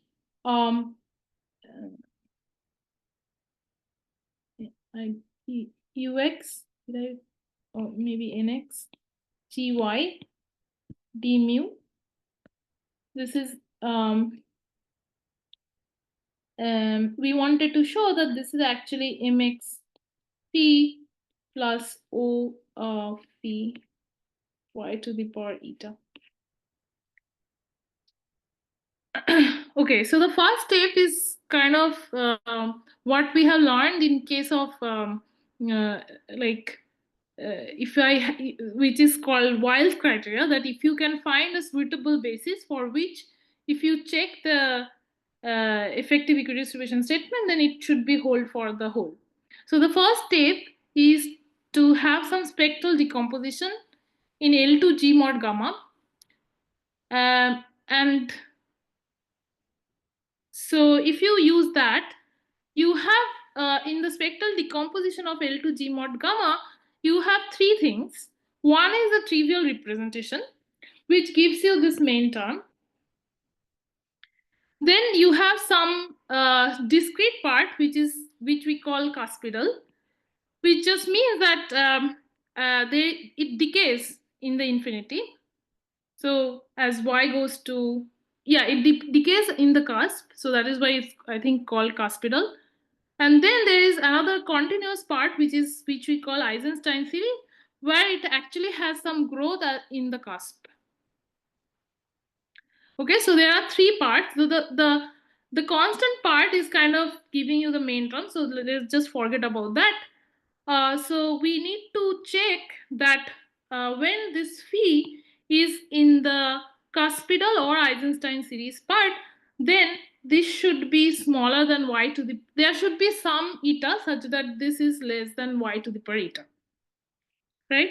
ux, or maybe nx, gy, d mu. This is we wanted to show that this is actually mx phi plus o of phi y to the power eta. Okay, so the first step is kind of what we have learned in case of which is called Wiles criteria, that if you can find a suitable basis for which, if you check the effective equidistribution statement, then it should be hold for the whole. So the first step is to have some spectral decomposition in L2G mod gamma, and so if you use that, you have in the spectral decomposition of L2G mod gamma, you have three things. One is a trivial representation, which gives you this main term. Then you have some discrete part, which we call cuspidal, which just means that it decays in the infinity. So as y goes to, it decays in the cusp. So that is why it's, I think, called cuspidal. And then there is another continuous part, which we call Eisenstein series, where it actually has some growth in the cusp. Okay, so there are three parts. So the constant part is kind of giving you the main term. So let's just forget about that. So we need to check that when this phi is in the cuspidal or Eisenstein series part, then this should be smaller than y to the, there should be some eta such that this is less than y to the power eta, right?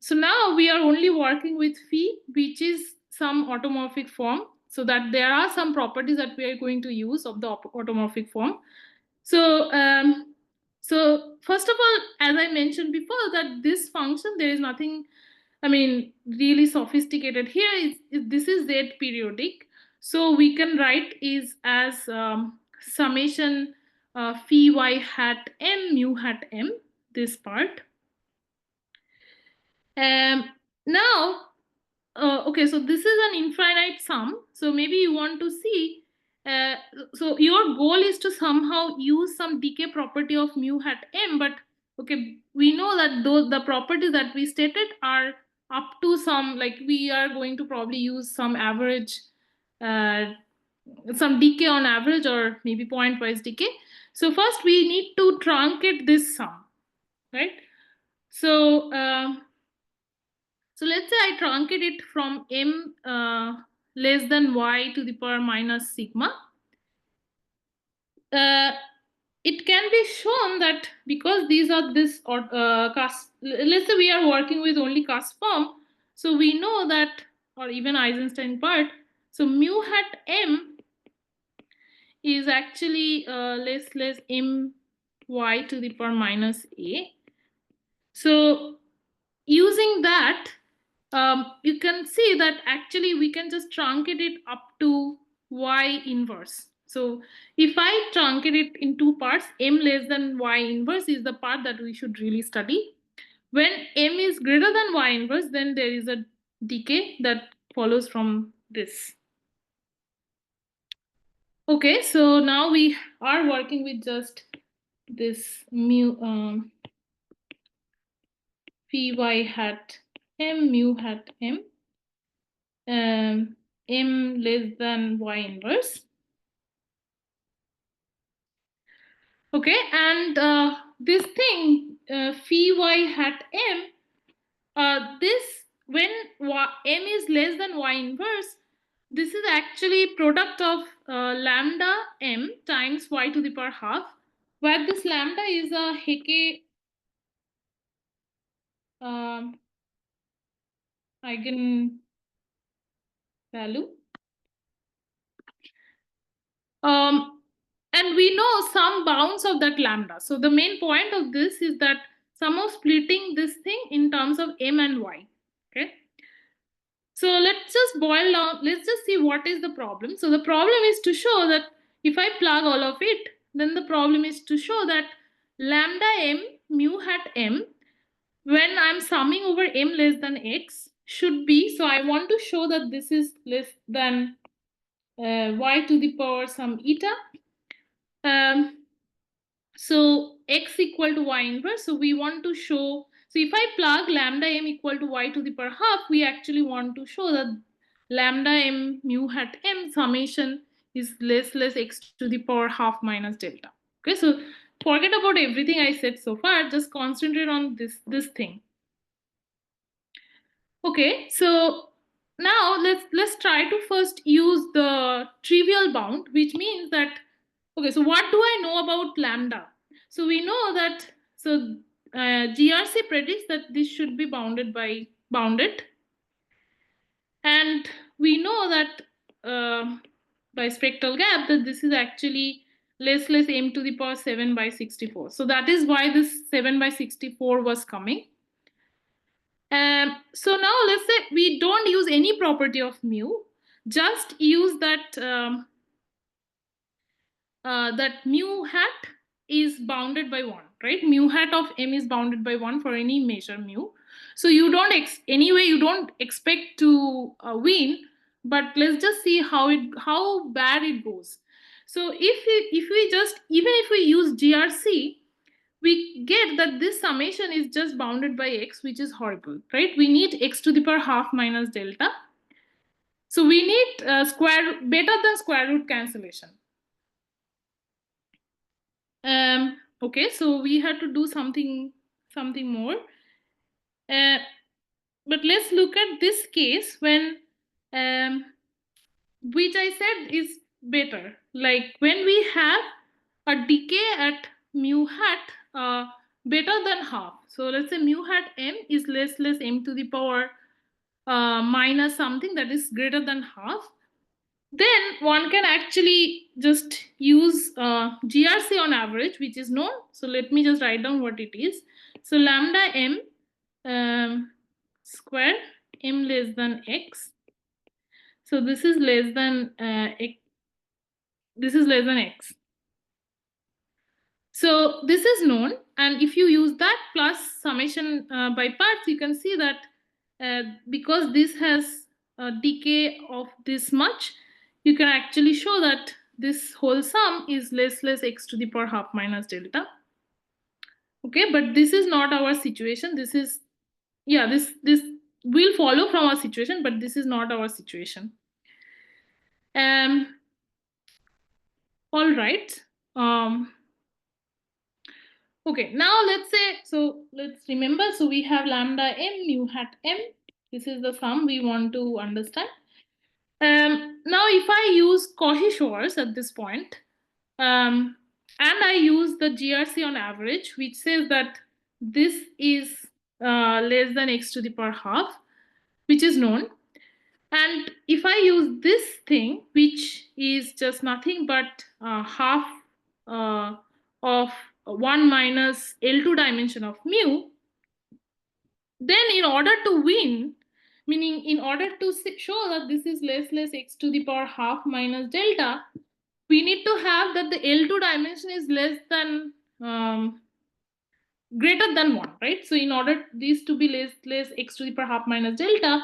So now we are only working with phi, which is some automorphic form, so that there are some properties that we are going to use of the automorphic form. So so first of all, as I mentioned before, that this function, there is nothing, I mean, really sophisticated here. This is Z periodic. So we can write is as summation phi y hat m mu hat m, this part. Now, okay, so this is an infinite sum. So maybe you want to see, so your goal is to somehow use some decay property of mu hat m, but okay, we know that the properties that we stated are up to some, like we are going to probably use some average, some decay on average, or maybe pointwise decay. So first we need to truncate this sum, right? So so let's say I truncate it from m less than y to the power minus sigma. It can be shown that because these are this cusp, let's say we are working with only cusp form, so we know that, or even Eisenstein part, so mu hat m is actually less m y to the power minus a. So using that, you can see that actually we can just truncate it up to y inverse. So if I truncate it in two parts, m less than y inverse is the part that we should really study. When m is greater than y inverse, then there is a decay that follows from this. Okay, so now we are working with just this mu phi y hat m mu hat m, m less than y inverse. Okay, and this thing phi y hat m, this when m is less than y inverse, this is actually product of lambda m times y to the power half, where this lambda is a Hecke eigen value. And we know some bounds of that lambda. So the main point of this is that somehow splitting this thing in terms of m and y. Okay. So let's just boil down. Let's just see what is the problem. So the problem is to show that if I plug all of it, then the problem is to show that lambda m mu hat m, when I'm summing over m less than x, should be, so I want to show that this is less than y to the power some eta. So x equal to y inverse. So we want to show, so if I plug lambda m equal to y to the power half, we actually want to show that lambda m mu hat m summation is less x to the power half minus delta. Okay, so forget about everything I said so far, just concentrate on this thing. Okay, so now let's try to first use the trivial bound, which means that, okay, so what do I know about lambda? So we know that, so GRC predicts that this should be bounded, and we know that by spectral gap that this is actually less m to the power 7 by 64. So that is why this 7 by 64 was coming. So now let's say we don't use any property of mu, just use that that mu hat is bounded by 1, right? Mu hat of m is bounded by 1 for any measure mu. So you don't anyway you don't expect to win, but let's just see how bad it goes. So if we just, even if we use GRC, we get that this summation is just bounded by x, which is horrible, right? We need x to the power half minus delta. So we need better than square root cancellation. Okay, so we had to do something more. But let's look at this case when, which I said is better. Like when we have a decay at mu hat better than half. So let's say mu hat m is less m to the power minus something that is greater than half. Then one can actually just use GRC on average, which is known. So let me just write down what it is. So lambda m square m less than x. So this is less than x. This is less than x. So this is known, and if you use that plus summation by parts, you can see that because this has a decay of this much, you can actually show that this whole sum is less x to the power half minus delta. Okay, but this is not our situation. This is, yeah, this will follow from our situation, but this is not our situation. All right. Okay, now let's say, so let's remember, so we have lambda m mu hat m. This is the sum we want to understand. Now if I use Cauchy-Schwarz at this point, and I use the GRC on average, which says that this is less than x to the power half, which is known. And if I use this thing, which is just nothing but half of 1 minus L2 dimension of mu, then in order to win, meaning in order to show that this is less x to the power half minus delta, we need to have that the L2 dimension is less than greater than 1, right? So in order this to be less x to the power half minus delta,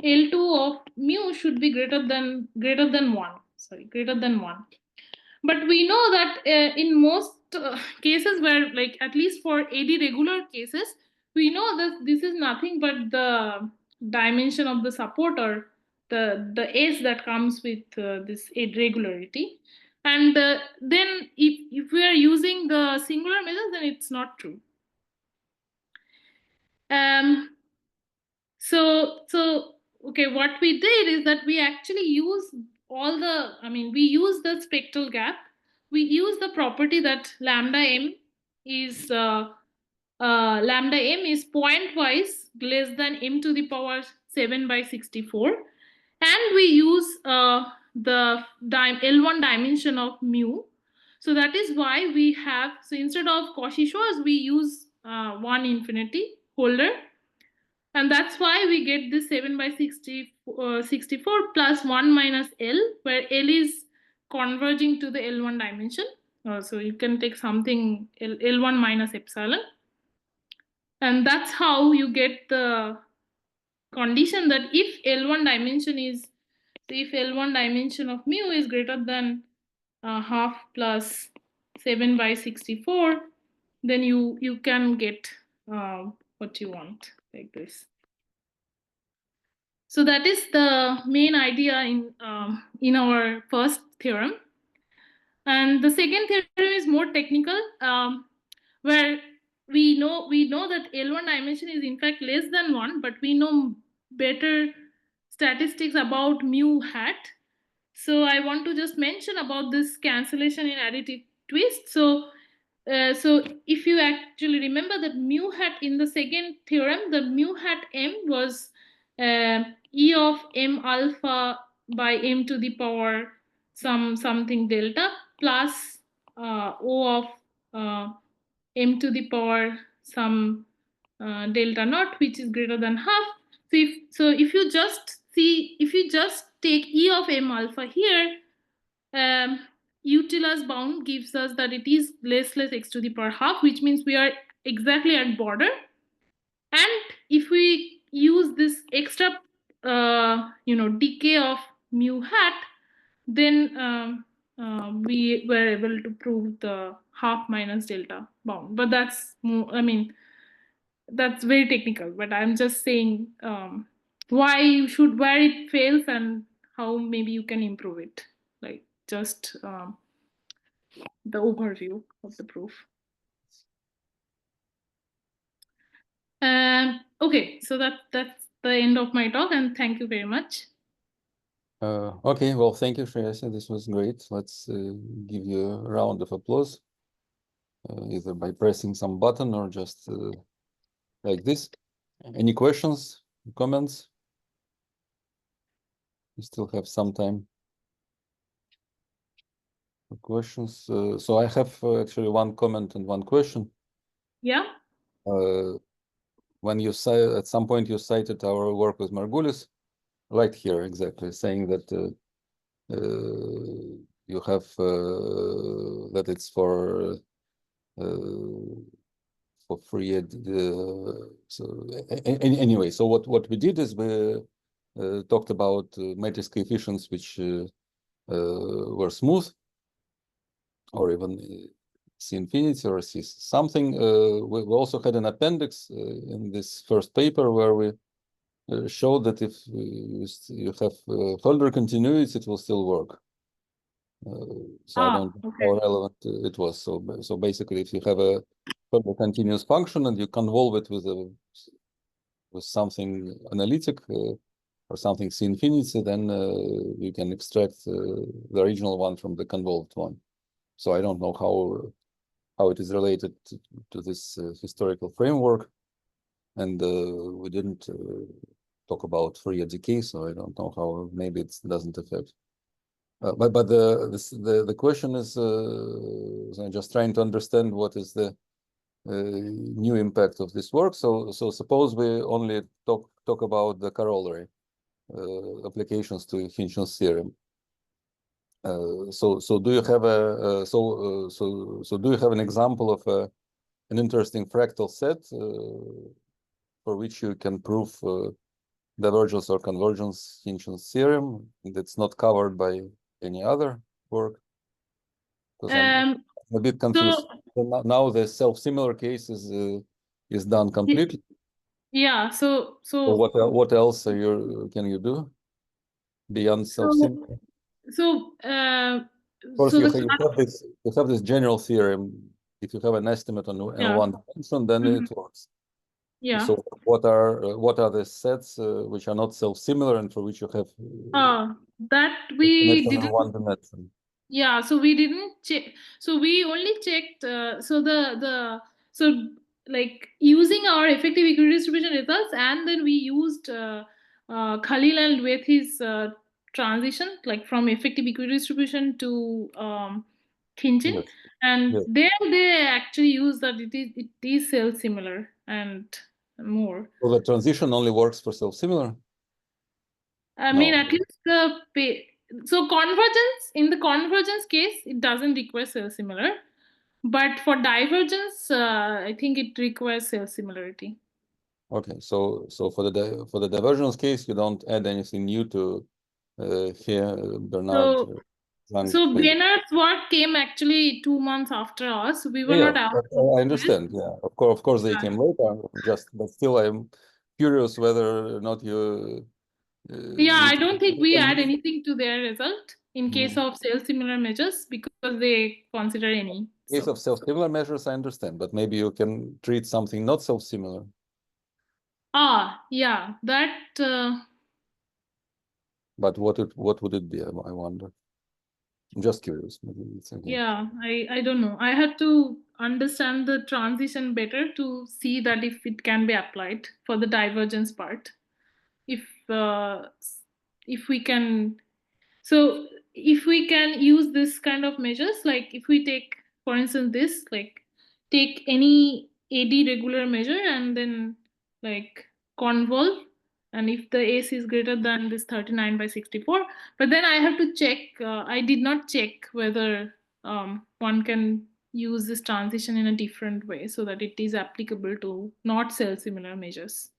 L2 of mu should be greater than 1. Sorry, greater than 1. But we know that in most cases where, like at least for AD regular cases, we know that this is nothing but the dimension of the supporter, the S that comes with this AD regularity. And then if we are using the singular measures, then it's not true. So okay, what we did is that we actually use we use the spectral gap. We use the property that lambda m is pointwise less than m to the power 7 by 64, and we use the L1 dimension of mu. So that is why we have, so instead of Cauchy-Schwarz, we use 1 infinity holder. And that's why we get this 7 by 64 plus 1 minus L, where L is converging to the L1 dimension. So you can take something L1 minus epsilon. And that's how you get the condition that if L1 dimension is, if L1 dimension of mu is greater than half plus 7 by 64, then you can get what you want, like this. So that is the main idea in our first theorem. And the second theorem is more technical, where we know that L1 dimension is in fact less than 1, but we know better statistics about mu hat. So I want to just mention about this cancellation in additive twist. So if you actually remember that mu hat in the second theorem, the mu hat m was E of m alpha by m to the power something delta plus O of m to the power some delta naught, which is greater than half. So if you just take E of m alpha here, Utila's bound gives us that it is less x to the power half, which means we are exactly at border. And if we use this extra decay of mu hat, then we were able to prove the half minus delta bound. But that's more, I mean, that's very technical, but I'm just saying why where it fails and how maybe you can improve it, like just the overview of the proof. Okay, so that's the end of my talk, and thank you very much. Okay, well, thank you, Shreyasi. This was great. Let's give you a round of applause, either by pressing some button or just like this. Any questions, comments? We still have some time for questions. So I have actually one comment and one question. Yeah. When you say at some point you cited our work with Margulis, right here exactly, saying that you have that it's for Fourier. So anyway, so what we did is we talked about matrix coefficients which were smooth, or even C infinity or C something. We also had an appendix in this first paper where we showed that if you have Hölder continuity, it will still work. So I don't know how relevant it was. So basically, if you have a Hölder continuous function and you convolve it with something analytic or something C infinity, then you can extract the original one from the convolved one. So I don't know how it is related to this historical framework, and we didn't talk about Fourier decay, so I don't know how maybe it doesn't affect. But the question is, I'm just trying to understand what is the new impact of this work. So suppose we only talk about the corollary applications to Hinchin's theorem. So do you have a so do you have an example of an interesting fractal set for which you can prove divergence or convergence Hinchin's theorem that's not covered by any other work? Because I'm a bit confused. So now the self-similar case is done completely. Yeah. So what else can you do beyond self-similar? Of course, you have this general theorem. If you have an estimate on one dimension, then it works. Yeah. So what are the sets which are not self-similar and for which you have that we didn't one dimension? Yeah, so we didn't check. So we only checked. So like using our effective equidistribution results, and then we used Khalil and Dwethi's transition, like from effective equidistribution to Khinchin, Yes. and Yes. there they actually use that it is self-similar and more. So the transition only works for self-similar? I mean, at least So convergence, in the convergence case, it doesn't require cell similar, but for divergence, I think it requires cell similarity. Okay, so for the divergence case, you don't add anything new to here Bernard. So Brenner's work came actually 2 months after us. We were Yeah, not out. I understand. Yeah, of course they came later. But still, I'm curious whether or not you. Yeah, I you don't think we add can- anything to their result in case of cell similar measures because they consider any. case So. of self-similar measures, I understand, but maybe you can treat something not self-similar. Yeah, that. But what would it be? I wonder. I'm just curious. Maybe it's okay. Yeah, I don't know. I had to understand the transition better to see that if it can be applied for the divergence part. If we can, so if we can use this kind of measures, like if we take, for instance, this, like take any AD regular measure and then like convolve, and if the S is greater than this 39/64, but then I have to check, I did not check whether one can use this transition in a different way so that it is applicable to not cell similar measures.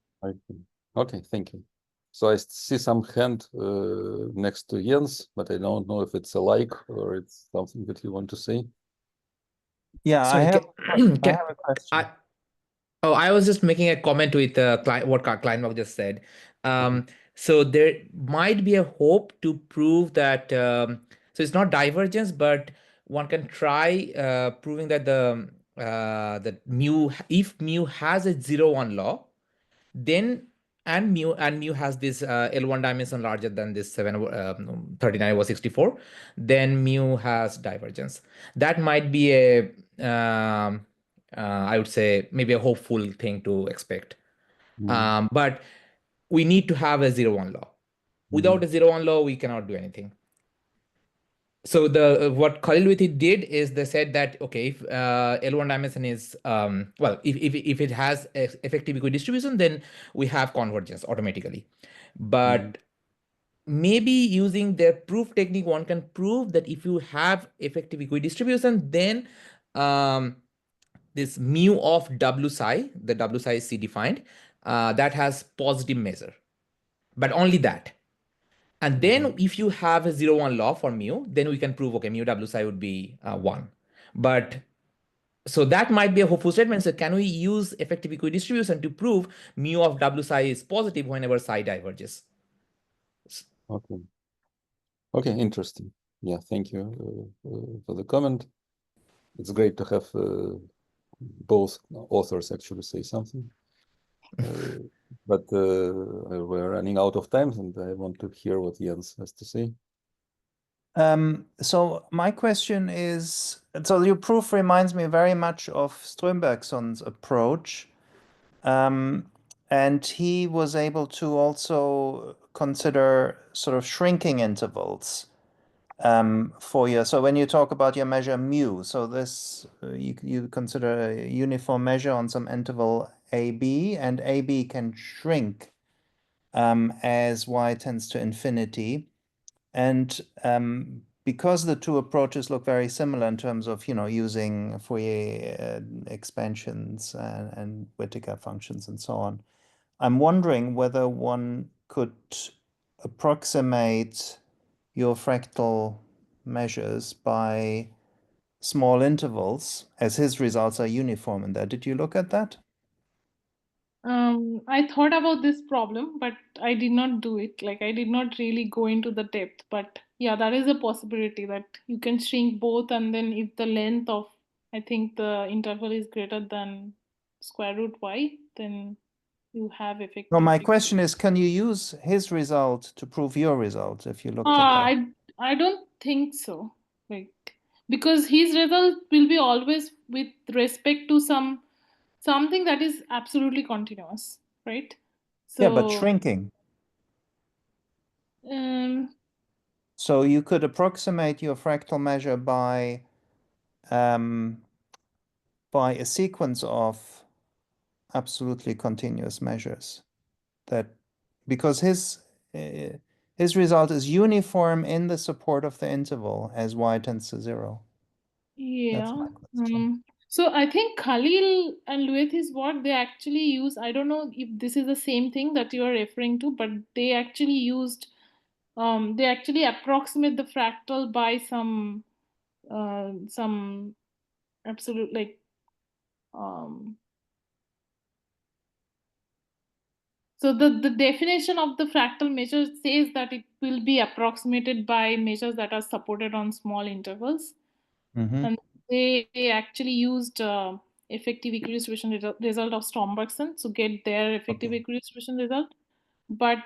Okay, thank you. So I see some hand next to Jens, but I don't know if it's a like or it's something that you want to say. Yeah, Sorry, I have a question. I was just making a comment with what Kleinbach just said. So there might be a hope to prove that, so it's not divergence, but one can try proving that that mu, if mu has a 0-1 law, then and mu has this L1 dimension larger than this 39/64, then mu has divergence. That might be a I would say maybe a hopeful thing to expect. But we need to have a 0-1 law. Without a 0-1 law, we cannot do anything. So what Khalilwithi did is they said that, okay, if L1 dimension is well, if it has effective equidistribution, then we have convergence automatically. But maybe using their proof technique, one can prove that if you have effective equidistribution, then this mu of W psi, the W psi is C defined, that has positive measure, but only that. And then if you have a 0-1 law for mu, then we can prove, okay, mu W psi would be 1. But so that might be a hopeful statement. So can we use effective equidistribution to prove mu of W psi is positive whenever psi diverges? Okay. Okay, interesting. Yeah, thank you for the comment. It's great to have both authors actually say something. But we're running out of time, and I want to hear what Jens has to say. So my question is, so your proof reminds me very much of Strömbergson's approach. And he was able to also consider sort of shrinking intervals for your, so when you talk about your measure mu, so this, you consider a uniform measure on some interval AB, and AB can shrink as y tends to infinity. And because the two approaches look very similar in terms of, using Fourier expansions and Whittaker functions and so on, I'm wondering whether one could approximate your fractal measures by small intervals, as his results are uniform in that. Did you look at that? I thought about this problem, but I did not do it. Like I did not really go into the depth. But yeah, that is a possibility that you can shrink both, and then if the length of, I think the interval is greater than square root y, then you have effective. No, my question is, can you use his result to prove your result if you looked at that? I don't think so. Like because his result will be always with respect to something that is absolutely continuous, right? So, Yeah, but shrinking. So you could approximate your fractal measure by a sequence of absolutely continuous measures. That because his his result is uniform in the support of the interval as y tends to 0. That's Yeah. my question. So I think Khalil and Lueth's work, they actually use, I don't know if this is the same thing that you are referring to, but they actually used, they actually approximate the fractal by some absolute like, so the definition of the fractal measure says that it will be approximated by measures that are supported on small intervals. And they actually used effective equidistribution result of Strombergson to get their effective equidistribution result. But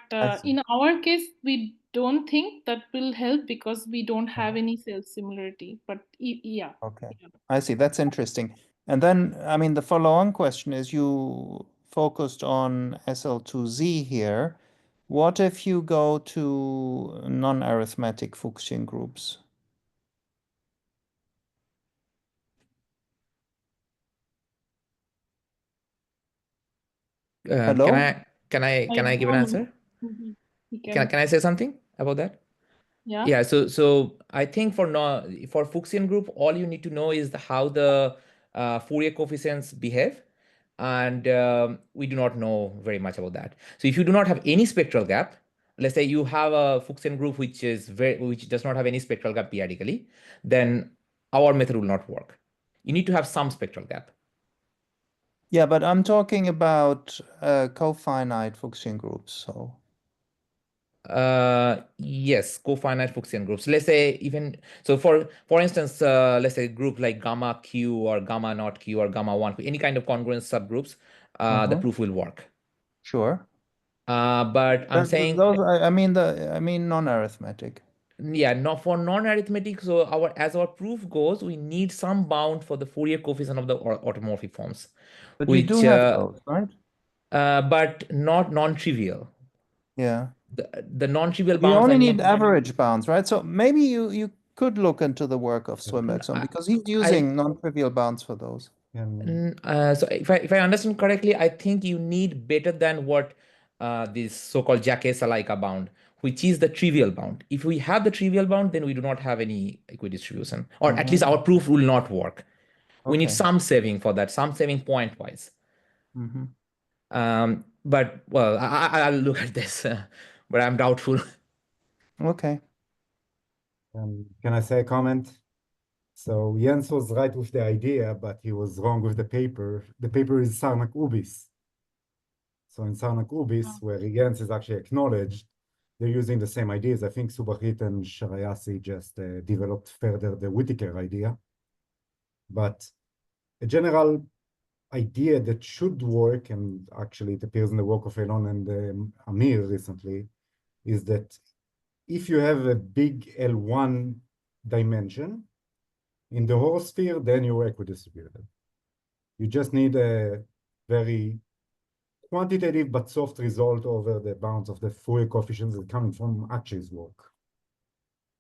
in our case, we don't think that will help because we don't have any self-similarity. But yeah. Okay, I see. That's interesting. And then, I mean, the follow-on question is you focused on SL2Z here. What if you go to non-arithmetic Fuchsian groups? Hello? Can I give an answer? Can I say something about that? Yeah. Yeah, so I think for Fuchsian group, all you need to know is how the Fourier coefficients behave, and we do not know very much about that. So if you do not have any spectral gap, let's say you have a Fuchsian group which does not have any spectral gap periodically, then our method will not work. You need to have some spectral gap. Yeah, but I'm talking about cofinite Fuchsian groups. So yes, cofinite Fuchsian groups. Let's say even so for instance, let's say a group like gamma q or gamma not q or gamma 1, any kind of congruence subgroups, the proof will work. Sure. But I'm saying those, I mean non-arithmetic. Yeah, not for non-arithmetic. So as our proof goes, we need some bound for the Fourier coefficient of the automorphic forms, But which you do have those, right? But not non-trivial. Yeah. The non-trivial You bounds, only I mean, need average bounds, right? So maybe you could look into the work of Strombergson because he's using non-trivial bounds for those. So if I understand correctly, I think you need better than what this so-called Jacques-Salaika bound, which is the trivial bound. If we have the trivial bound, then we do not have any equidistribution, or at least our proof will not work. We need some saving for that, some saving point-wise. But well, I'll look at this, but I'm doubtful. Okay. Can I say a comment? So Jens was right with the idea, but he was wrong with the paper. The paper is Sarnak-Ubis. So in Sarnak-Ubis, where Jens is actually acknowledged, they're using the same ideas. I think Subhajit and Shreyasi just developed further the Whittaker idea. But a general idea that should work, and actually it appears in the work of Elon and Amir recently, is that if you have a big L1 dimension in the horosphere, then you're equidistributed. You just need a very quantitative but soft result over the bounds of the Fourier coefficients that coming from Ache's work.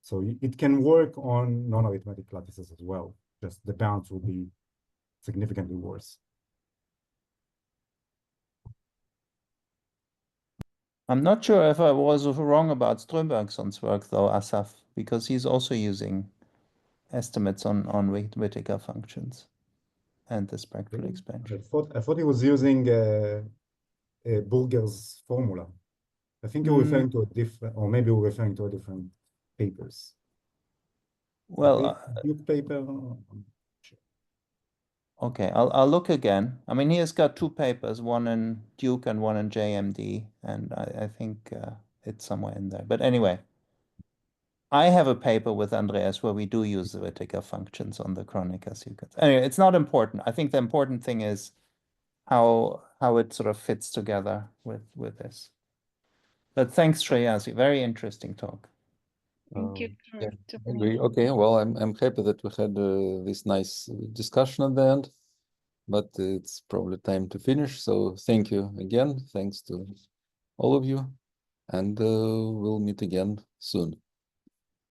So it can work on non-arithmetic lattices as well. Just the bounds will be significantly worse. I'm not sure if I was wrong about Strombergson's work, though, Asaf, because he's also using estimates on Whittaker functions and the spectral expansion. I thought he was using Burger's formula. I think you're referring to a different, or maybe you're referring to a different papers. Well, Duke paper. Okay, I'll look again. I mean, he has got two papers, one in Duke and one in JMD, and I think it's somewhere in there. But anyway, I have a paper with Andreas where we do use the Whittaker functions on the Kronecker sequence. Anyway, it's not important. I think the important thing is how it sort of fits together with this. But thanks, Shreyasi. Very interesting talk. Thank you. Yeah, I agree. Okay, well, I'm happy that we had this nice discussion at the end, but it's probably time to finish. So thank you again. Thanks to all of you, and we'll meet again soon.